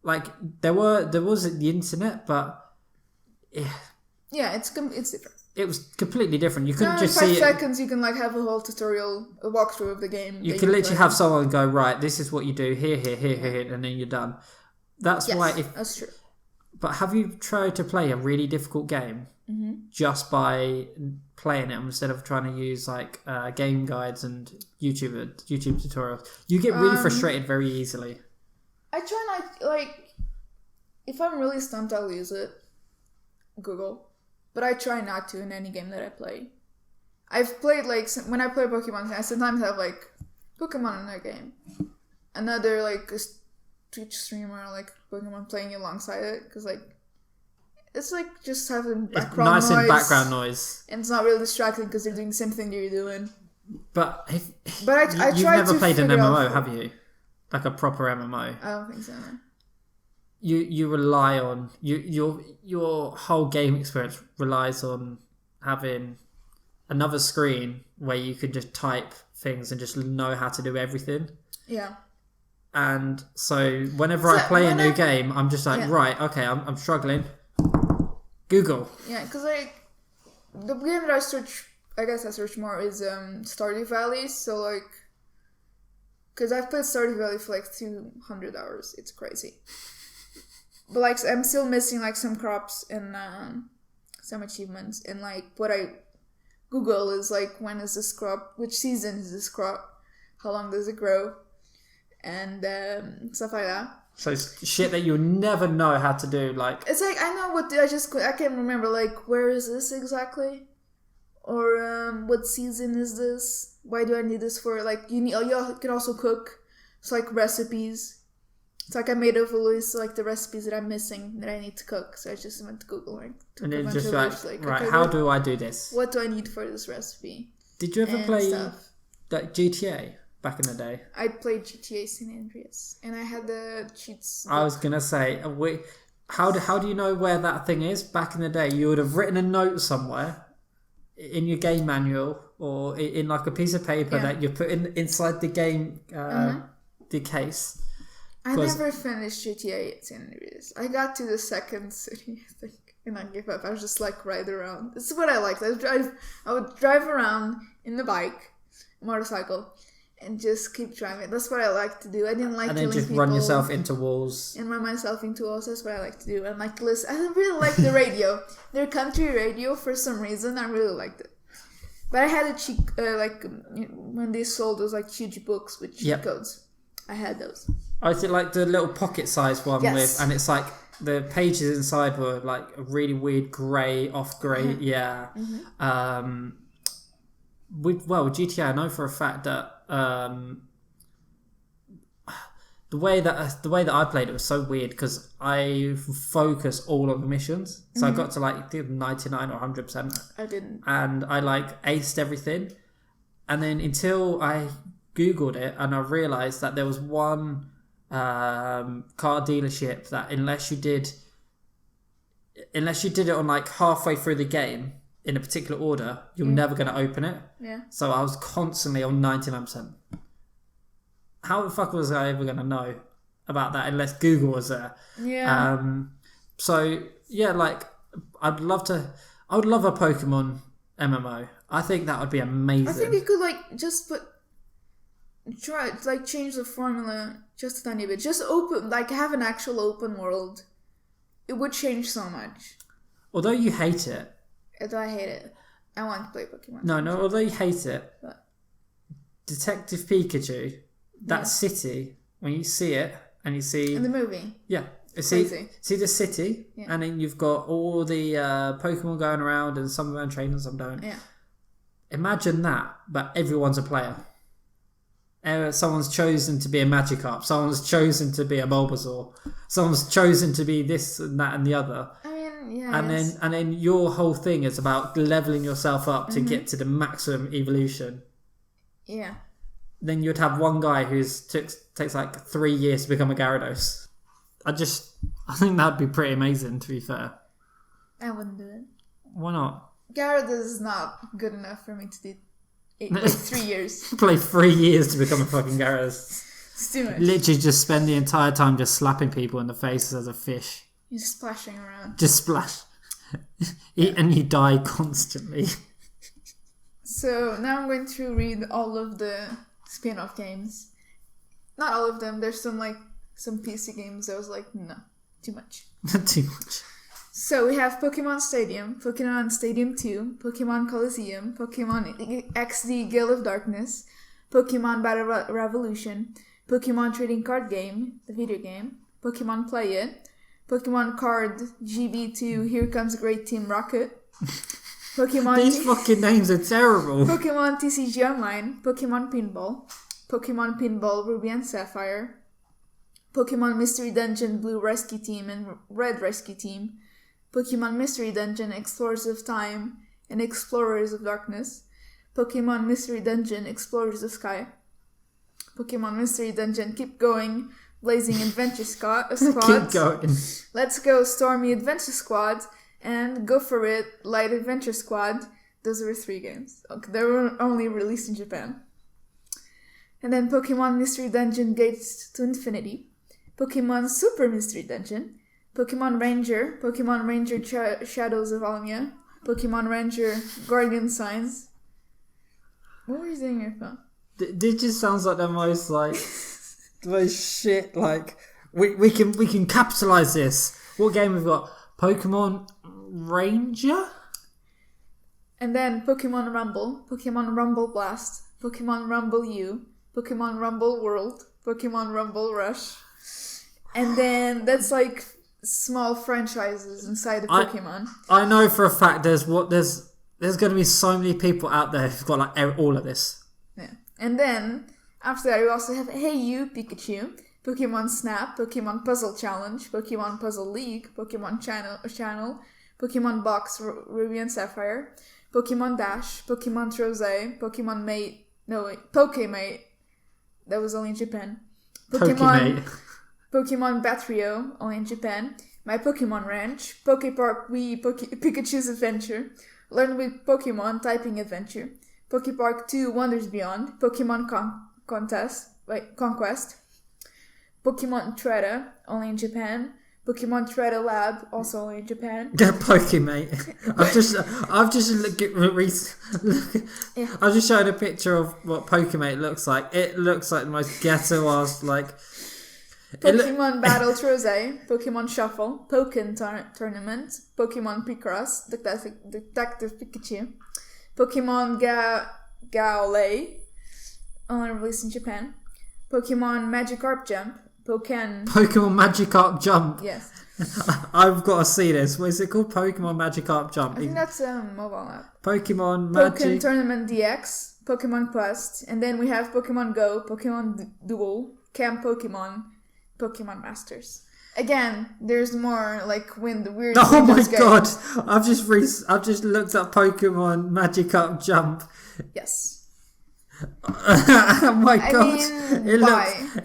Like there was the internet, but yeah, it's different. It was completely different. You couldn't just in see 5 seconds. You can like have a whole tutorial, a walkthrough of the game. You can literally have someone go, right, this is what you do here, and then you're done. That's why. That's true. But have you tried to play a really difficult game just by playing it instead of trying to use like game guides and YouTube tutorials? You get really frustrated very easily. I try not, like, if I'm really stumped, I'll use it, Google, but I try not to in any game that I play. I've played, like, when I play Pokemon, I sometimes have, like, Pokemon in that game. Another, like, a Twitch streamer, like, Pokemon playing alongside it, because, like, it's, like, just having background noise. Nice and background noise. And it's not really distracting, because they're doing the same thing that you're doing. But I try to you've never played an MMO, have you? Like a proper MMO. I don't think so. No. You rely on your whole game experience relies on having another screen where you can just type things and just know how to do everything. Yeah. And so whenever I play a new game, I'm just like, right, okay, I'm struggling. Google. Yeah, because like the game that I search more is Stardew Valley. So like, because I've played Stardew Valley for like 200 hours. It's crazy. But like, I'm still missing like some crops and some achievements. And like, what I Google is like, when is this crop? Which season is this crop? How long does it grow? And stuff like that. So it's shit that you'll never know how to do. Like, it's like, I know I can't remember like, where is this exactly, or what season is this? Why do I need this for? Like, you can also cook. It's like recipes. It's like I made a list like the recipes that I'm missing that I need to cook. So I just went to Google and then just like, right, how do I do this? What do I need for this recipe? Did you ever play that GTA? Back in the day, I played GTA San Andreas, and I had the cheats. I was gonna say, how do you know where that thing is? Back in the day, you would have written a note somewhere in your game manual or in like a piece of paper that you put inside the game, the case. I never finished GTA San Andreas. I got to the second city, I think, and I gave up. I was just like ride around. This is what I liked. I would drive around in the motorcycle. And just keep driving. That's what I like to do. I didn't like killing people. And then just run yourself into walls. And run myself into walls. That's what I like to do. And like listen. I really like the radio. Their country radio, for some reason, I really liked it. But I had a cheat, like when they sold those like huge books with cheat codes. I had those. I did like the little pocket-sized one with, and it's like the pages inside were like a really weird grey, off-grey. Yeah. Mm-hmm. With GTA, I know for a fact that the way that I played it was so weird because I focused all on the missions. So I got to like 99 or 100%. I didn't. And I like aced everything. And then until I Googled it and I realised that there was one car dealership that unless you did it on like halfway through the game in a particular order, you're never going to open it. Yeah. So I was constantly on 99%. How the fuck was I ever going to know about that unless Google was there? Yeah. So yeah, like I would love a Pokemon MMO. I think that would be amazing. I think you could like just change the formula just a tiny bit. Just have an actual open world. It would change so much. Although you hate it. Although I hate it. I want to play Pokemon. No, although you hate it. What? Detective Pikachu, that city, when you see it and you see... In the movie? Yeah. See the city, and then you've got all the Pokemon going around and some of them train and some don't. Yeah. Imagine that, but everyone's a player. Someone's chosen to be a Magikarp. Someone's chosen to be a Bulbasaur. Someone's chosen to be this and that and the other. Yeah, and then your whole thing is about leveling yourself up to get to the maximum evolution. Yeah. Then you'd have one guy takes like 3 years to become a Gyarados. I think that'd be pretty amazing, to be fair. I wouldn't do it. Why not? Gyarados is not good enough for me to do 3 years. Play 3 years to become a fucking Gyarados. It's too much. Literally just spend the entire time just slapping people in the faces as a fish. You're splashing around. Just splash. And you die constantly. So now I'm going to read all of the spin-off games. Not all of them. There's some PC games I was like, no, too much. Too much. So we have Pokemon Stadium, Pokemon Stadium 2, Pokemon Coliseum, Pokemon XD Gale of Darkness, Pokemon Battle Revolution, Pokemon Trading Card Game, the video game, Pokemon Play It, Pokemon Card GB2 Here Comes Great Team Rocket, Pokemon... These fucking names are terrible. Pokemon TCG Online, Pokemon Pinball Ruby and Sapphire, Pokemon Mystery Dungeon Blue Rescue Team and Red Rescue Team, Pokemon Mystery Dungeon Explorers of Time and Explorers of Darkness, Pokemon Mystery Dungeon Explorers of Sky, Pokemon Mystery Dungeon Keep Going Blazing Adventure Squad, Keep going. Let's Go Stormy Adventure Squad, and Go For It Light Adventure Squad, Those were 3 games. Okay, they were only released in Japan. And then Pokemon Mystery Dungeon Gates to Infinity, Pokemon Super Mystery Dungeon, Pokemon Ranger Shadows of Almia, Pokemon Ranger Guardian Signs. What were you doing on your phone? It just sounds like the most shit. Like we can capitalize this. What game we've got? Pokemon Ranger, and then Pokemon Rumble, Pokemon Rumble Blast, Pokemon Rumble U, Pokemon Rumble World, Pokemon Rumble Rush, and then that's like small franchises inside of Pokemon. I know for a fact there's going to be so many people out there who've got like all of this. Yeah, and then after that we also have Hey You Pikachu, Pokemon Snap, Pokemon Puzzle Challenge, Pokemon Puzzle League, Pokemon Channel, Pokemon Box Ruby and Sapphire, Pokemon Dash, Pokemon Rosé, Pokemon Mate. No wait, Pokemate. That was only in Japan. Pokemon Batrio, only in Japan. My Pokemon Ranch, Pokepark Wii, Pikachu's Adventure, Learn with Pokemon Typing Adventure, Pokepark 2 Wonders Beyond, Pokemon Conquest, Pokemon Treta, only in Japan. Pokemon Treta Lab, also only in Japan. Pokemate. I've just showed a picture of what Pokemate looks like. It looks like the most ghetto ass like. Pokemon Battle Rosé, Pokemon Shuffle, Tournament, Pokemon Picross, Detective Pikachu, Pokemon Gaole, only released in Japan. Pokemon Magikarp Jump, Pokemon Magikarp Jump. Yes. I've got to see this. What is it called? Pokemon Magikarp Jump. I think that's a mobile app. Pokemon Tournament DX, Pokemon Quest, and then we have Pokemon Go, Pokemon Duel, Camp Pokemon, Pokemon Masters. Again, there's more like when the weird. Oh my god! I've just looked up Pokemon Magikarp Jump. Yes. Oh my god!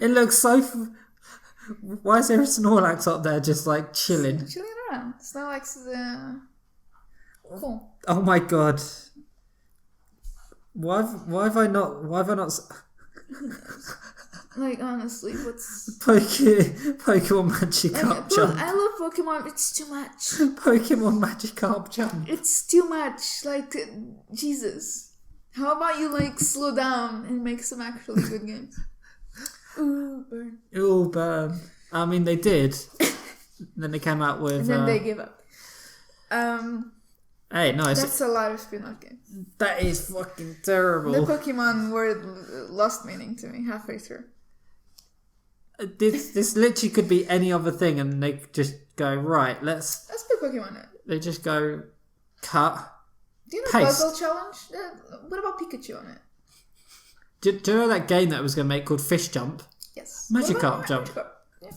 It looks so. Why is there a Snorlax up there just like chilling? Chilling around. Snorlax is cool. Oh my god! Why have I not? Like honestly, what's Pokemon Magikarp Jump? I love Pokemon. It's too much. Pokemon Magikarp Jump. It's too much. Like Jesus. How about you like slow down and make some actually good games? Ooh, burn. Ooh, burn. I mean, they did. Then they came out with. And then they gave up. Hey, nice. That's a lot of spin-off games. That is fucking terrible. The Pokemon word lost meaning to me halfway through. This literally could be any other thing, and they just go right. Let's put Pokemon in it. They just go cut. Do you know paste. Puzzle Challenge? What about Pikachu on it? Do you know that game that was going to make called Fish Jump? Yes. Magikarp Jump. Magikarp? Yeah.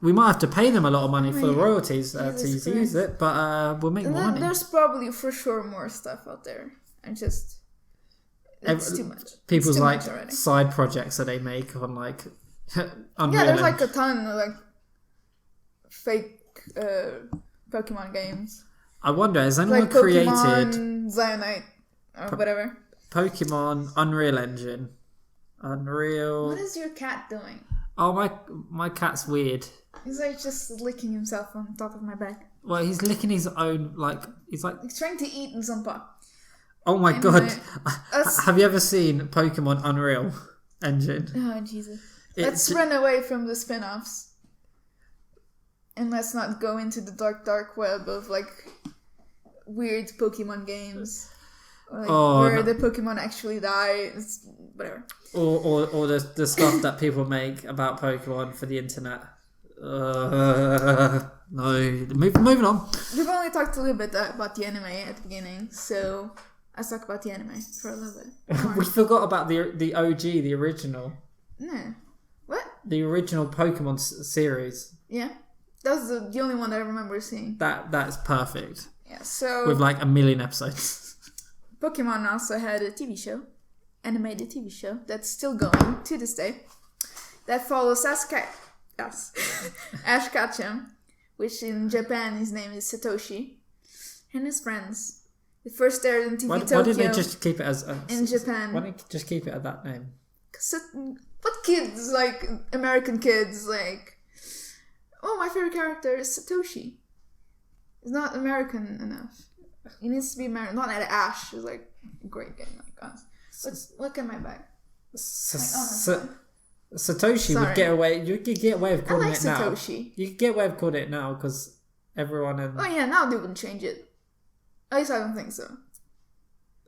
We might have to pay them a lot of money for the royalties to use it, but we'll make more money. There's probably for sure more stuff out there. It's too much. People's like side projects that they make on like Unreal. Yeah, there's like a ton of like fake Pokemon games. I wonder, has anyone like created Pokemon Xionite or whatever? Pokemon Unreal Engine. Unreal. What is your cat doing? Oh, my cat's weird. He's like just licking himself on top of my back. Well, he's licking his own, he's trying to eat in some pot. Oh my god. Have you ever seen Pokemon Unreal Engine? Oh, Jesus. Let's run away from the spin-offs. And let's not go into the dark web of like weird Pokemon games. Or where the Pokemon actually die. It's whatever. Or the stuff that people make about Pokemon for the internet. No. Moving on. We've only talked a little bit about the anime at the beginning, so let's talk about the anime for a little bit. We forgot about the OG, the original. No. What? The original Pokemon series. Yeah. That was the only one I remember seeing. That's perfect. Yeah, so... With like 1 million episodes. Pokemon also had a TV show. Animated TV show. That's still going to this day. That follows Ash Ketchum, which in Japan his name is Satoshi, and his friends. It first aired on TV Why Tokyo didn't they just keep it as... in Japan. Why didn't they just keep it at that name? What kids, like, American kids, like... Oh, my favorite character is Satoshi. He's not American enough. He needs to be American. Not at Ash. It's like a great game, like us. But look at my bag. Satoshi would get away... You could get away with calling it now. Satoshi. You could get away with calling it now because everyone... Oh yeah, now they wouldn't change it. At least I don't think so.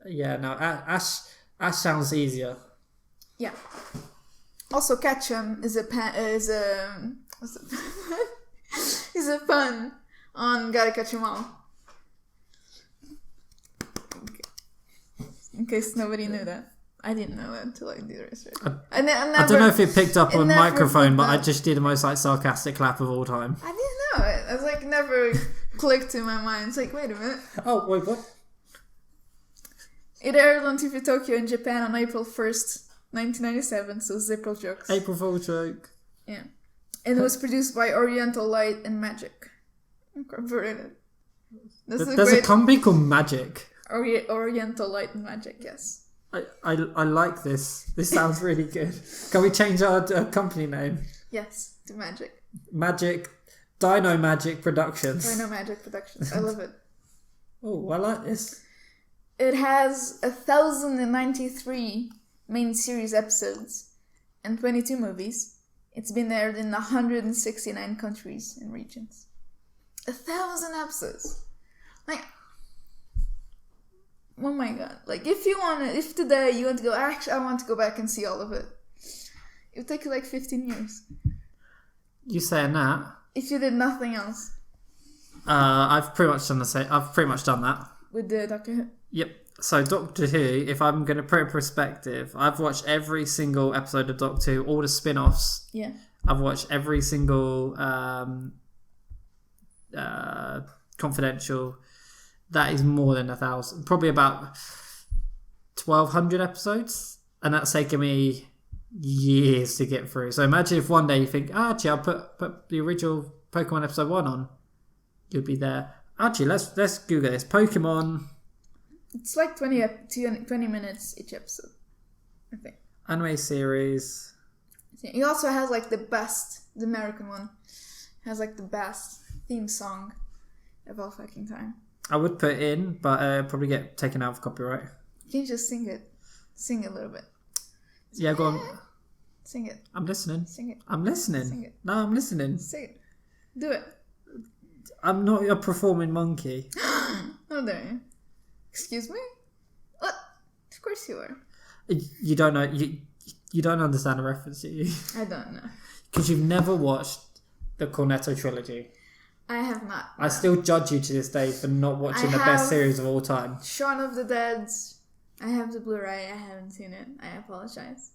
Yeah, no, Ash sounds easier. Yeah. Also, Ketchum is a is a pun on Gotta Catch 'Em All. Okay. In case nobody knew that. I didn't know that until I did the research. I don't know if it picked up on microphone, but that. I just did the most like sarcastic clap of all time. I didn't know it. I was like, never clicked in my mind. It's like, wait a minute. Oh, wait, what? It aired on TV Tokyo in Japan on April 1st, 1997, so it's April jokes. April Fool's joke. Yeah. And it was produced by Oriental Light and Magic. Incorporated. There's a company called Magic. Oriental Light and Magic, yes. I like this. This sounds really good. Can we change our company name? Yes, to Magic. Magic. Dino Magic Productions. Dino Magic Productions. I love it. Oh, I like this. It has 1,093 main series episodes and 22 movies. It's been aired in 169 countries and regions. 1,000 episodes. Like, oh my god. Like, if today you want to go, actually, I want to go back and see all of it. It would take you like 15 years. You saying that? If you did nothing else. I've pretty much done the same. I've pretty much done that. With the Doctor Who? Yep. So Doctor Who, if I'm going to put it in perspective, I've watched every single episode of Doctor Who, all the spin-offs. Yeah. I've watched every single Confidential. That is more than 1,000. Probably about 1,200 episodes. And that's taken me years to get through. So imagine if one day you think, actually, I'll put the original Pokemon episode 1 on. You'll be there. Actually, let's Google this. Pokemon. It's like 20 minutes each episode, I think. Anime series. It also has like the American one has like the best theme song of all fucking time. I would put it in, but probably get taken out of copyright. You can just sing it. Sing it a little bit. Yeah, go on. Sing it. I'm listening. Sing it. I'm listening. Sing it. No, I'm listening. Sing it. Do it. I'm not a performing monkey. Oh, there you. Excuse me? What? Of course you are. You don't know. You don't understand the reference, do you? I don't know. Because you've never watched the Cornetto trilogy. I have not. I still judge you to this day for not watching the best series of all time. Shaun of the Dead. I have the Blu-ray. I haven't seen it. I apologize.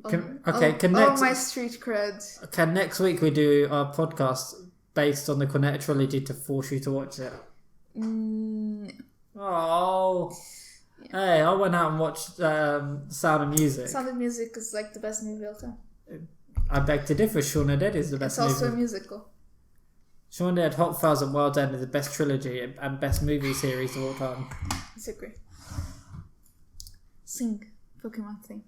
Can my street cred. Can next week we do our podcast based on the Cornetto trilogy to force you to watch it? Oh. Yeah. Hey, I went out and watched Sound of Music. Sound of Music is like the best movie of all time. I beg to differ. Shaun of the Dead is the best movie. It's also a musical. Shaun of the Dead, Hot Fuzz and Wild End is the best trilogy and best movie series of all time. Disagree. Sing Pokemon thing.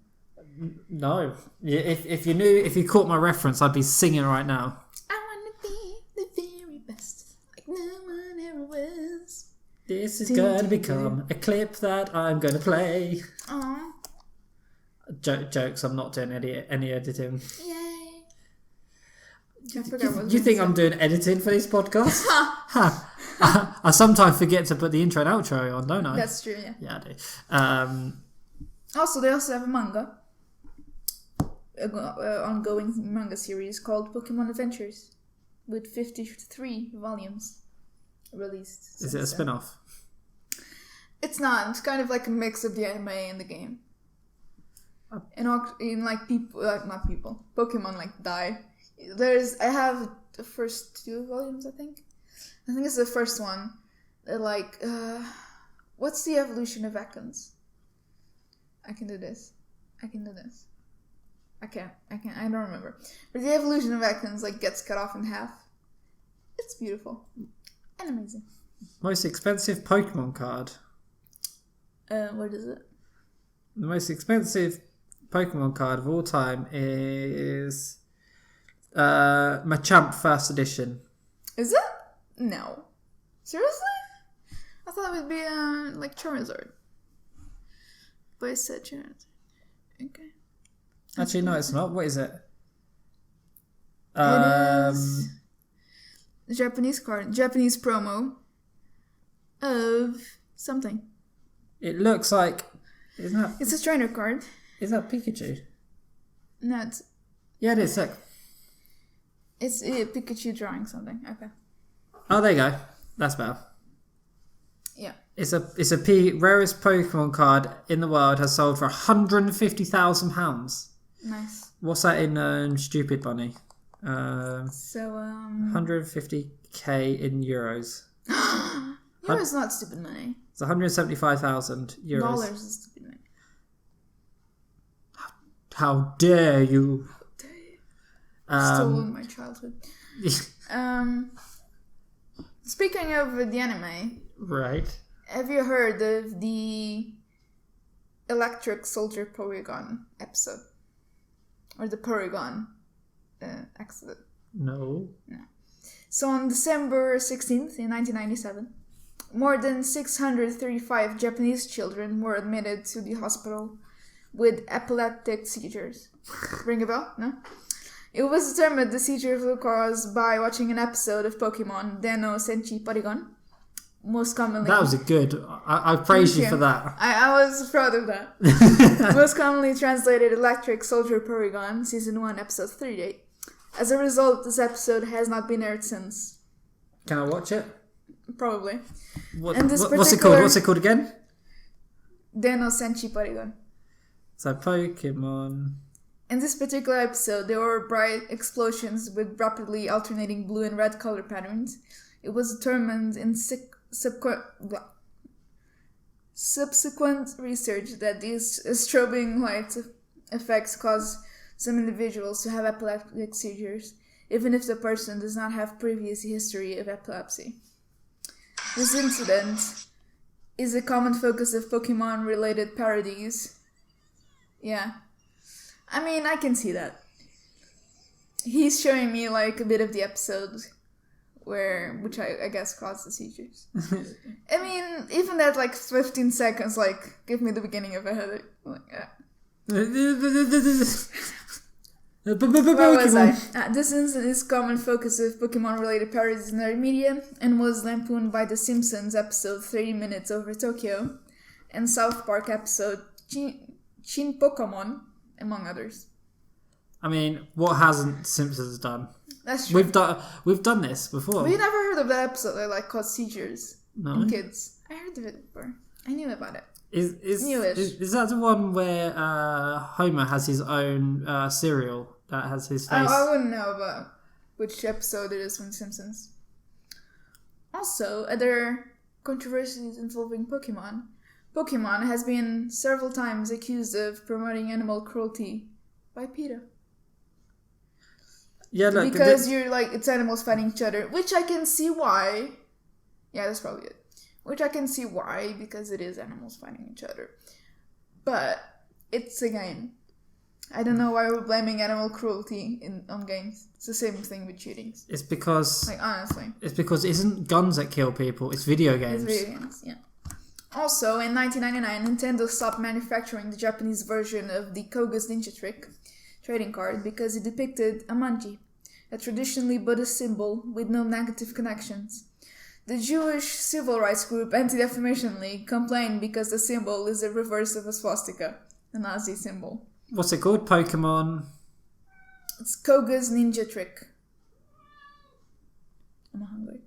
No. If you caught my reference, I'd be singing right now. I want to be the very best, like no one ever was. This is going to become a clip that I'm going to play. Aww. Jokes, I'm not doing any editing. Yay. You think I'm doing editing for this podcast? I sometimes forget to put the intro and outro on, don't I? That's true, yeah. Yeah, I do. Also, they also have a manga. Ongoing manga series called Pokémon Adventures. With 53 volumes released. Is it a spin-off? It's not. It's kind of like a mix of the anime and the game. In like people, not people. Pokemon like die. I have the first 2 volumes, I think. I think it's the first one. They're like, what's the evolution of Ekans? I can do this. I don't remember. But the evolution of Ekans like gets cut off in half. It's beautiful and amazing. Most expensive Pokemon card. What is it? The most expensive Pokemon card of all time is Machamp First Edition. Is it? No. Seriously? I thought it would be like Charizard. But it said Charizard. Okay. Actually, no, it's not. What is it? It is a Japanese card, Japanese promo of something. It looks like... It's a trainer card. Is that Pikachu? No, it's... Yeah, it is. Look. It's Pikachu drawing something. Okay. Oh, there you go. That's better. Yeah. It's a rarest Pokemon card in the world, has sold for £150,000. Nice. What's that in Stupid Bunny? 150k in euros. Euros not stupid money. It's 175,000 euros. Dollars is stupid money. How dare you? Stolen my childhood. Speaking of the anime, right? Have you heard of the Electric Soldier Porygon episode? Or the Porygon accident? No. So on December 16th in 1997, more than 635 Japanese children were admitted to the hospital with epileptic seizures. Ring a bell? No? It was determined the seizures were caused by watching an episode of Pokémon Deno Senshi Porygon. Most commonly... That was a good... I praise you for that. I was proud of that. Most commonly translated Electric Soldier Porygon, Season 1, Episode 38. As a result, this episode has not been aired since. Can I watch it? Probably. What's it called? What's it called again? Deno Senshi Porygon. So Pokemon... In this particular episode, there were bright explosions with rapidly alternating blue and red color patterns. It was determined in subsequent research that these strobing light effects cause some individuals to have epileptic seizures, even if the person does not have previous history of epilepsy. This incident is a common focus of Pokemon-related parodies. Yeah. I mean, I can see that. He's showing me like a bit of the episode which I guess caused the seizures. I mean, even that like 15 seconds, like, give me the beginning of a headache. Like, yeah. Where was I? This incident is common focus of Pokemon-related parodies in the media and was lampooned by The Simpsons episode 30 Minutes Over Tokyo and South Park episode Shin Pokémon, among others. I mean, what hasn't Simpsons done? That's true. We've done this before. We never heard of that episode that like caused seizures in kids. I heard of it before. I knew about it. Newish. Is that the one where Homer has his own cereal that has his face? I wouldn't know about which episode it is from The Simpsons. Also, other controversies involving Pokemon. Pokemon has been several times accused of promoting animal cruelty by PETA. Yeah, look, because you're like, it's animals fighting each other, which I can see why. Yeah, that's probably it. Which I can see why, because it is animals fighting each other. But it's a game. I don't know why we're blaming animal cruelty on games. It's the same thing with shootings. It's because... Like, honestly. It's because it isn't guns that kill people, it's video games. It's video games, yeah. Also, in 1999, Nintendo stopped manufacturing the Japanese version of the Koga's Ninja Trick trading card because it depicted a manji, a traditionally Buddhist symbol with no negative connections. The Jewish civil rights group Anti-Defamation League complained because the symbol is a reverse of a swastika, a Nazi symbol. What's it called? Pokemon? It's Koga's Ninja Trick. I'm hungry.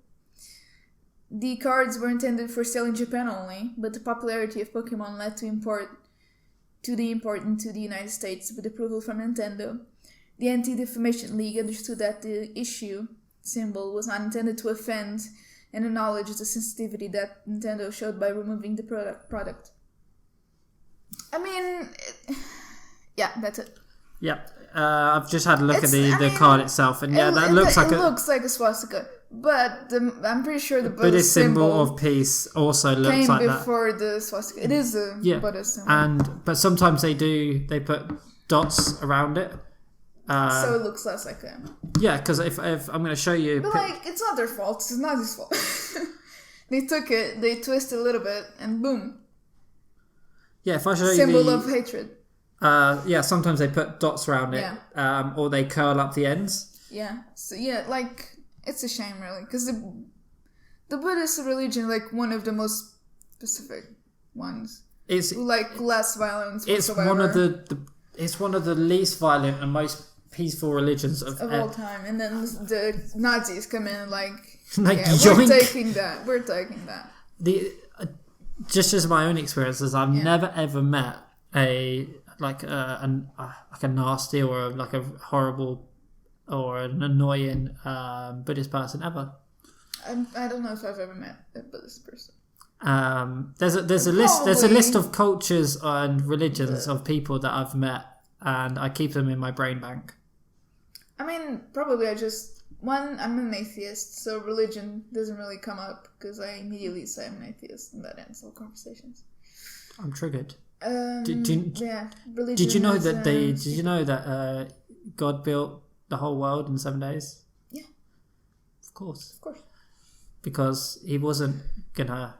The cards were intended for sale in Japan only, but the popularity of Pokemon led to the import into the United States with approval from Nintendo. The Anti-Defamation League understood that the issue symbol was not intended to offend and acknowledged the sensitivity that Nintendo showed by removing the product. I mean, yeah, that's it. Yeah, I've just had a look at the card itself, and yeah, that looks like it looks like a swastika. But I'm pretty sure the Buddhist symbol of peace also looks came like that. before the swastika. It is a Buddhist symbol. But sometimes they put dots around it. So it looks less like them. Yeah, because if I'm going to show you... But it's not their fault. It's not his fault. They took it, they twisted a little bit, and boom. Yeah, if I show you symbol of hatred. Sometimes they put dots around it. Or they curl up the ends. Yeah. So it's a shame, really, because the Buddhist religion, one of the most specific ones. It's less violence. It's whatsoever. It's one of the least violent and most peaceful religions of all time. And then the Nazis come in yoink. We're taking that. Just as my own experiences, I've never ever met a nasty or a horrible or an annoying Buddhist person ever. I don't know if I've ever met a Buddhist person. There's a list of cultures and religions of people that I've met, and I keep them in my brain bank. I mean, probably I'm an atheist, so religion doesn't really come up because I immediately say I'm an atheist, and that ends all conversations. I'm triggered. Religion. Did you know that God built the whole world in 7 days? Yeah. Of course. Because he wasn't gonna,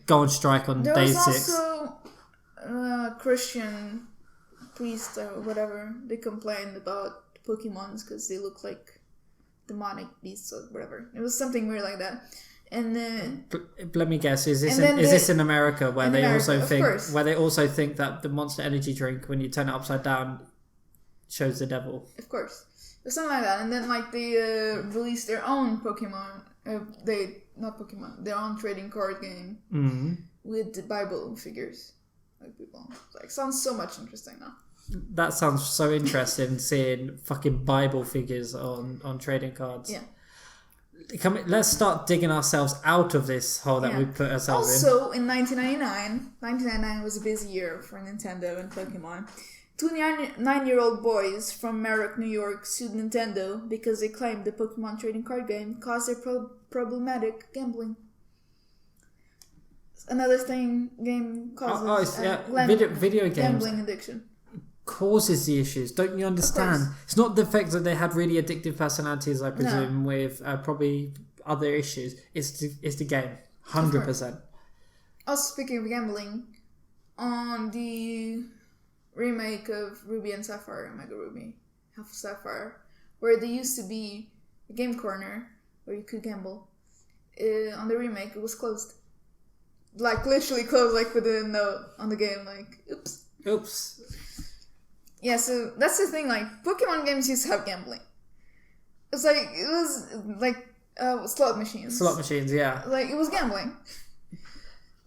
go on strike on day 6. There was also a Christian priest or whatever. They complained about Pokémons because they look like demonic beasts or whatever. It was something weird like that. And then let me guess: is this in America where they also think that the Monster Energy drink, when you turn it upside down, shows the devil? Of course, it was something like that. And then they released their own Pokemon. Their own trading card game with the Bible figures. Sounds so much interesting now. That sounds so interesting, seeing fucking Bible figures on trading cards. Yeah. Let's start digging ourselves out of this hole that we put ourselves in. Also, in 1999 was a busy year for Nintendo and Pokemon. 2 9-year-old boys from Merrick, New York sued Nintendo because they claimed the Pokemon trading card game caused their problematic gambling. Another thing game causes video games. Gambling addiction. Causes the issues. Don't you understand? It's not the fact that they had really addictive personalities, I presume, with probably other issues. It's the game. 100%. Also, speaking of gambling, on the remake of Ruby and Sapphire, Mega Ruby, Half Sapphire, where there used to be a game corner where you could gamble, on the remake it was closed. Literally closed, with a note on the game, oops. Yeah, so that's the thing, Pokemon games used to have gambling. It was slot machines. Slot machines, yeah. It was gambling.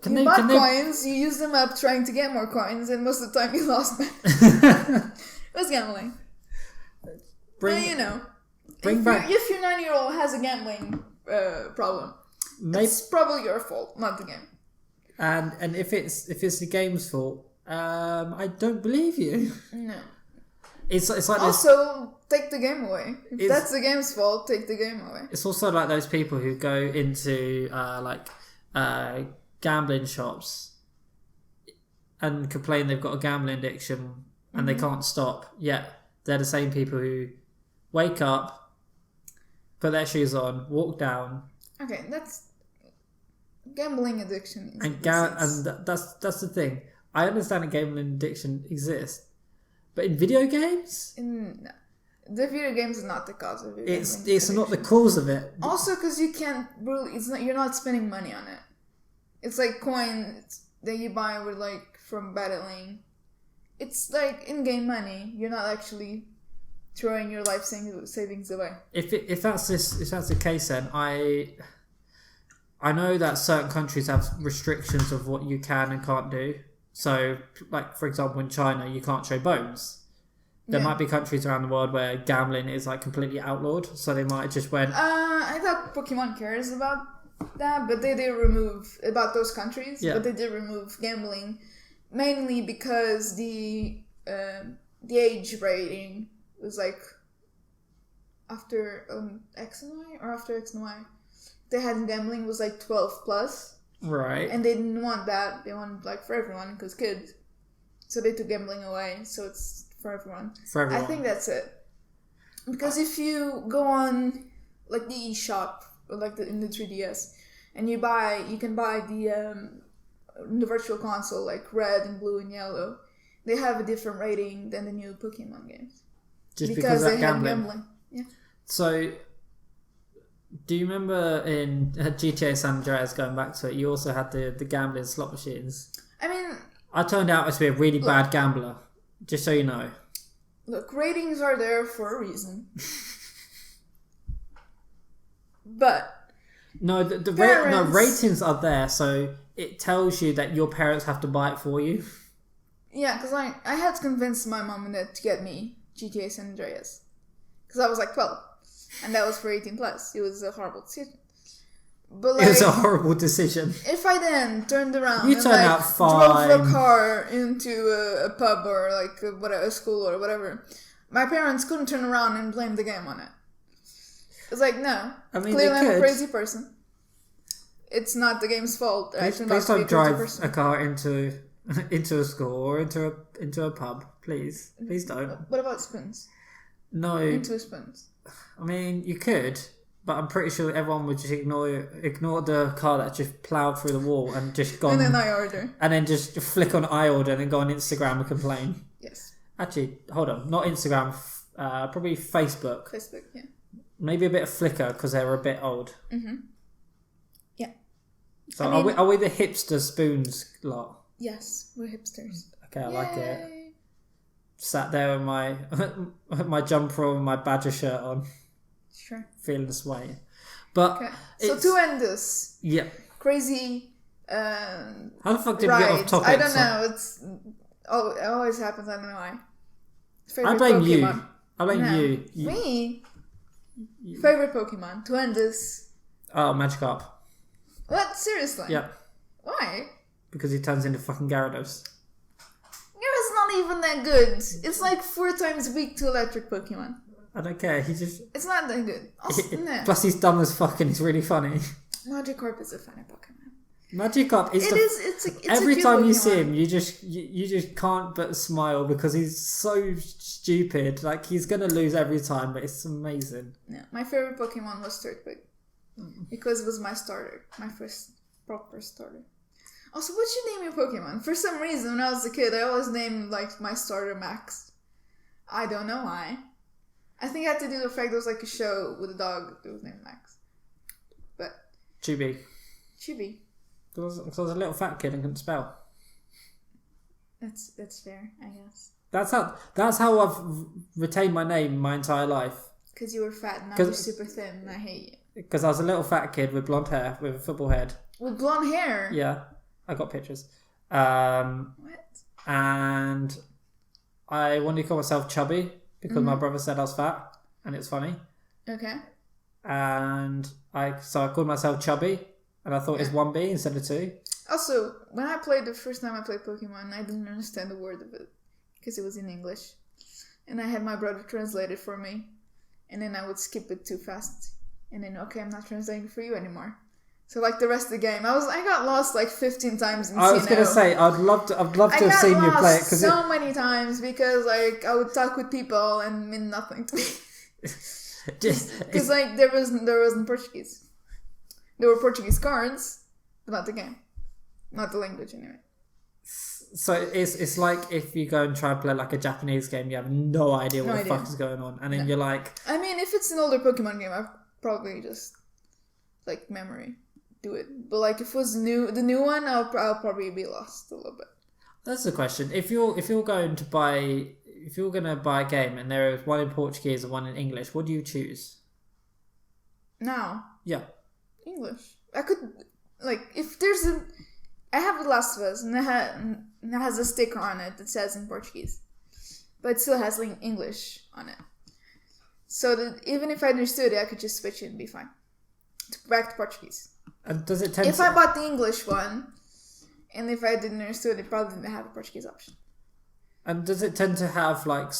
You bought coins, you used them up trying to get more coins, and most of the time you lost them. It was gambling. If your 9-year-old has a gambling problem, it's probably your fault, not the game. And if it's the game's fault, I don't believe you. No. It's like also take the game away. If that's the game's fault, take the game away. It's also like those people who go into gambling shops and complain they've got a gambling addiction and they can't stop. Yet they're the same people who wake up, put their shoes on, walk down. Okay, that's gambling addiction. And that's the thing. I understand a gambling addiction exists, but in video games, no. The video games is not the cause of it. It's not the cause of it. Also, because you can't really, you're not spending money on it. It's like coins that you buy with from battling. It's in-game money. You're not actually throwing your life savings away. If that's the case, then I know that certain countries have restrictions of what you can and can't do. So, for example, in China, you can't show bones. There might be countries around the world where gambling is completely outlawed, so they might just went. I thought Pokemon cares about that, but they did remove about those countries. Yeah. But they did remove gambling mainly because the age rating was after X and Y, or after X and Y, they had gambling was like 12 plus. Right. And they didn't want that. They wanted like for everyone, because kids. So they took gambling away, so it's for everyone. For everyone. I think that's it. Because if you go on like the eShop, or like in the 3DS, and you can buy the virtual console, like red and blue and yellow, they have a different rating than the new Pokemon games. Just because of that have gambling. Yeah. So, do you remember in GTA San Andreas, going back to it, you also had the gambling slot machines? I mean, I turned out to be a really bad gambler, just so you know. Look, ratings are there for a reason. But no, ratings are there, so it tells you that your parents have to buy it for you. Yeah, because I had to convince my mom and dad to get me GTA San Andreas. Because I was like 12. And that was for 18 plus. It was a horrible decision. But like, it was a horrible decision. If I then turned around you turned out fine. Drove a car into a pub or like a school or whatever, my parents couldn't turn around and blame the game on it. It's like, no. I mean, clearly I'm a crazy person. It's not the game's fault. Please don't drive a car into a school or into a pub. Please don't. What about spoons? No. Into spoons. I mean, you could, but I'm pretty sure everyone would just ignore the car that just ploughed through the wall and just gone. And then I order. And then just flick on I order and then go on Instagram and complain. Yes. Actually, hold on. Not Instagram. Probably Facebook. Facebook, yeah. Maybe a bit of Flickr because they were a bit old. Mm-hmm. Yeah. So are we the hipster spoons lot? Yes, we're hipsters. Okay, I like it. Sat there with my my jumper and my Badger shirt on. Sure. Feeling the sway. But okay. So to end this crazy how the fuck did we get off topic? I don't know. It always happens. I don't know why. I blame you. I blame you. Me? Favorite Pokemon. To end this. Oh, Magikarp. What? Seriously? Yeah. Why? Because he turns into fucking Gyarados. Gyarados not even that good. It's like 4 times weak to electric Pokemon. I don't care. It's not that good. Also, no. Plus, he's dumb as fuck and he's really funny. Magikarp is a funny Pokemon. Magikarp is. It's every a time Pokemon. you see him, you just can't but smile because he's so stupid. Like he's gonna lose every time, but it's amazing. Yeah, my favorite Pokemon was Turtwig because it was my starter, my first proper starter. Also, what should you name your Pokemon? For some reason, when I was a kid, I always named like my starter Max. I don't know why. I think it had to do with the fact there was like a show with a dog that was named Max. But Chibi. Because I was a little fat kid and couldn't spell. That's fair, I guess. That's how I've retained my name my entire life. Because you were fat and now you're super thin and I hate you. Because I was a little fat kid with blonde hair, with a football head. With blonde hair? Yeah. I got pictures. What? And I wanted to call myself Chubby because my brother said I was fat and it's funny. Okay. And I called myself Chubby and I thought it's 1B instead of 2. Also, when the first time I played Pokemon, I didn't understand a word of it because it was in English. And I had my brother translate it for me. And then I would skip it too fast. And then, okay, I'm not translating for you anymore. So like the rest of the game, I got lost like 15 times in I was going to say, I'd love to have seen you play it. So many times because like I would talk with people and mean nothing to me. Because like there wasn't Portuguese. There were Portuguese cards, but not the game. Not the language anyway. So it's like if you go and try and play like a Japanese game, you have no idea what the fuck is going on. And then you're like... I mean, if it's an older Pokemon game, I'd probably just like memory do it. But like if it was the new one, I'll probably be lost a little bit. That's the question. If you're going to buy a game and there is one in Portuguese and one in English, what do you choose? Now? Yeah. English. I could like if there's I have The Last of Us and it has a sticker on it that says in Portuguese, but it still has English on it. So that even if I understood it, I could just switch it and be fine. Back to Portuguese. And does it if I bought the English one, and if I didn't understand it, probably didn't have a Portuguese option. And does it tend to have like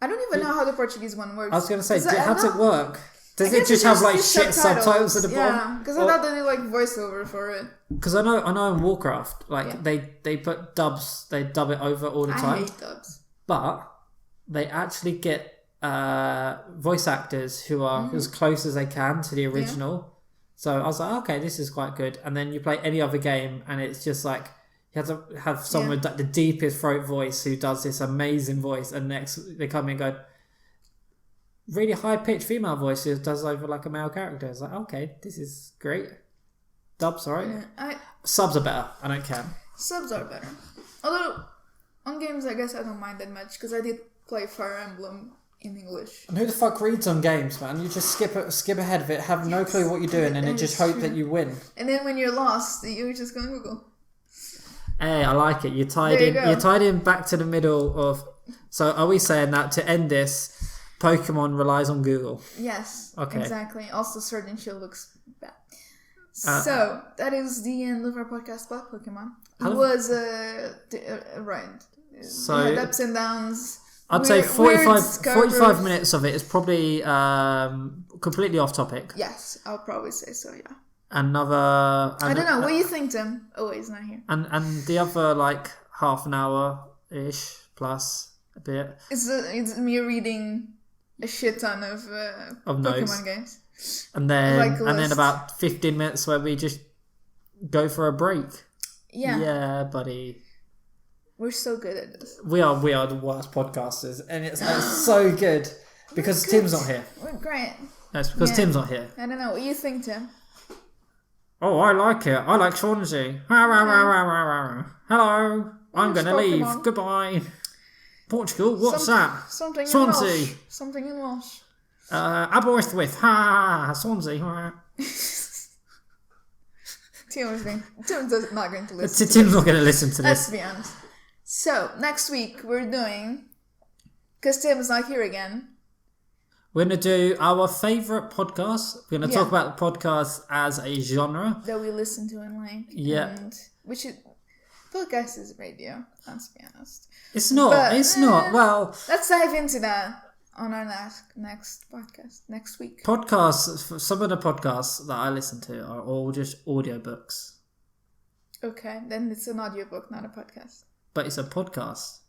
I don't even know how the Portuguese one works. I was going to say, how does it work? Does it just have like shit subtitles at the bottom? Yeah, because I thought they did like voiceover for it. Because I know in Warcraft, like they put dubs, they dub it over all the time. I hate dubs. But they actually get voice actors who are as close as they can to the original. Yeah. So I was like, okay, this is quite good. And then you play any other game, and it's just like you have to have someone with like, the deepest throat voice who does this amazing voice, and next they come in and go. Really high pitched female voices does over like a male character. It's like, okay, this is great. Dubs, alright. Yeah, subs are better. I don't care. Subs are better. Although on games, I guess I don't mind that much because I did play Fire Emblem in English. And who the fuck reads on games, man? You just skip ahead of it, have no clue what you're doing, and then just hope that you win. And then when you're lost, you just go on Google. Hey, I like it. You tied in back to the middle of. So are we saying that to end this? Pokemon relies on Google. Yes. Okay. Exactly. Also, Sword and Shield looks bad. So that is the end of our podcast about Pokemon. It was a ride. So it had ups and downs. I'd say 45 minutes of it is probably completely off topic. Yes, I'll probably say so. Yeah. I don't know. What do you think, Tim? Oh, he's not here. And the other like half an hour ish plus a bit. It's me reading a shit ton of Pokemon notes. games. And then about 15 minutes where we just go for a break. Yeah. Yeah, buddy. We're so good at this. We are the worst podcasters, and it's so good because Tim's not here. We're great. That's because Tim's not here. I don't know. What do you think, Tim? Oh, I like it. I like Swansea. Hello. I'm going to leave. Goodbye. Portugal, what's that? Something Swansea. in Welsh. Something in Welsh. Aberystwyth. Swansea. Tim's not going to listen. Tim's not going to listen to this. Let's be honest. So, next week we're doing, because Tim's not here again, we're going to do our favourite podcast. We're going to talk about the podcast as a genre. That we listen to and like. Yeah. And podcast is radio, let's be honest. It's not. It's not. Well, let's dive into that on our next podcast next week. Podcasts. Some of the podcasts that I listen to are all just audiobooks. Okay, then it's an audiobook, not a podcast. But it's a podcast.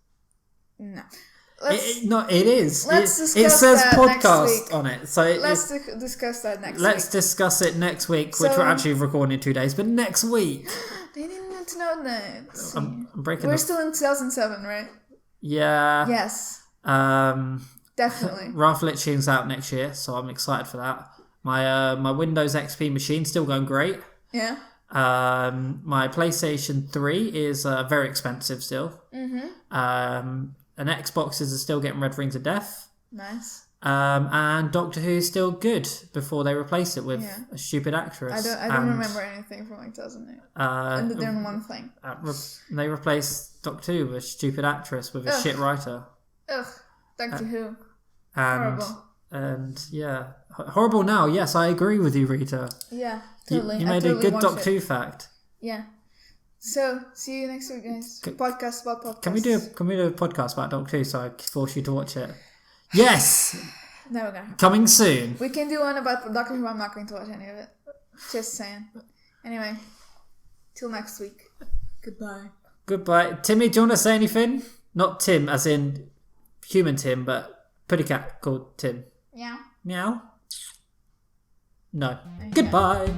No. It is. Let's discuss it says that podcast next week. on it. So let's discuss that next week. Let's discuss it next week, which we're actually recording in 2 days, but next week. They didn't need to know that. I'm breaking. We're still in 2007, right? Yeah. Yes. Definitely. Wrath of Lich King's out next year, so I'm excited for that. My Windows XP machine's still going great. Yeah. My PlayStation 3 is very expensive still. Mm-hmm. An Xbox is still getting Red Rings of Death. Nice. And Doctor Who's still good before they replace it with a stupid actress. I don't remember anything from like 2008. And they're doing one thing. They replaced Doctor Who with a stupid actress with a shit writer. Ugh. Doctor Who. Horrible. And yeah. Horrible now. Yes, I agree with you, Rita. Yeah, totally. You made a good Doctor Who fact. Yeah. So, see you next week, guys. Podcast about podcasts. Can we do a podcast about Doctor Who so I force you to watch it? Yes! No, we're gonna. Coming soon. We can do one about Doctor Who. I'm not going to watch any of it. Just saying. Anyway, till next week. Goodbye. Timmy, do you want to say anything? Not Tim, as in human Tim, but pretty cat called Tim. Meow. Meow? No. Goodbye.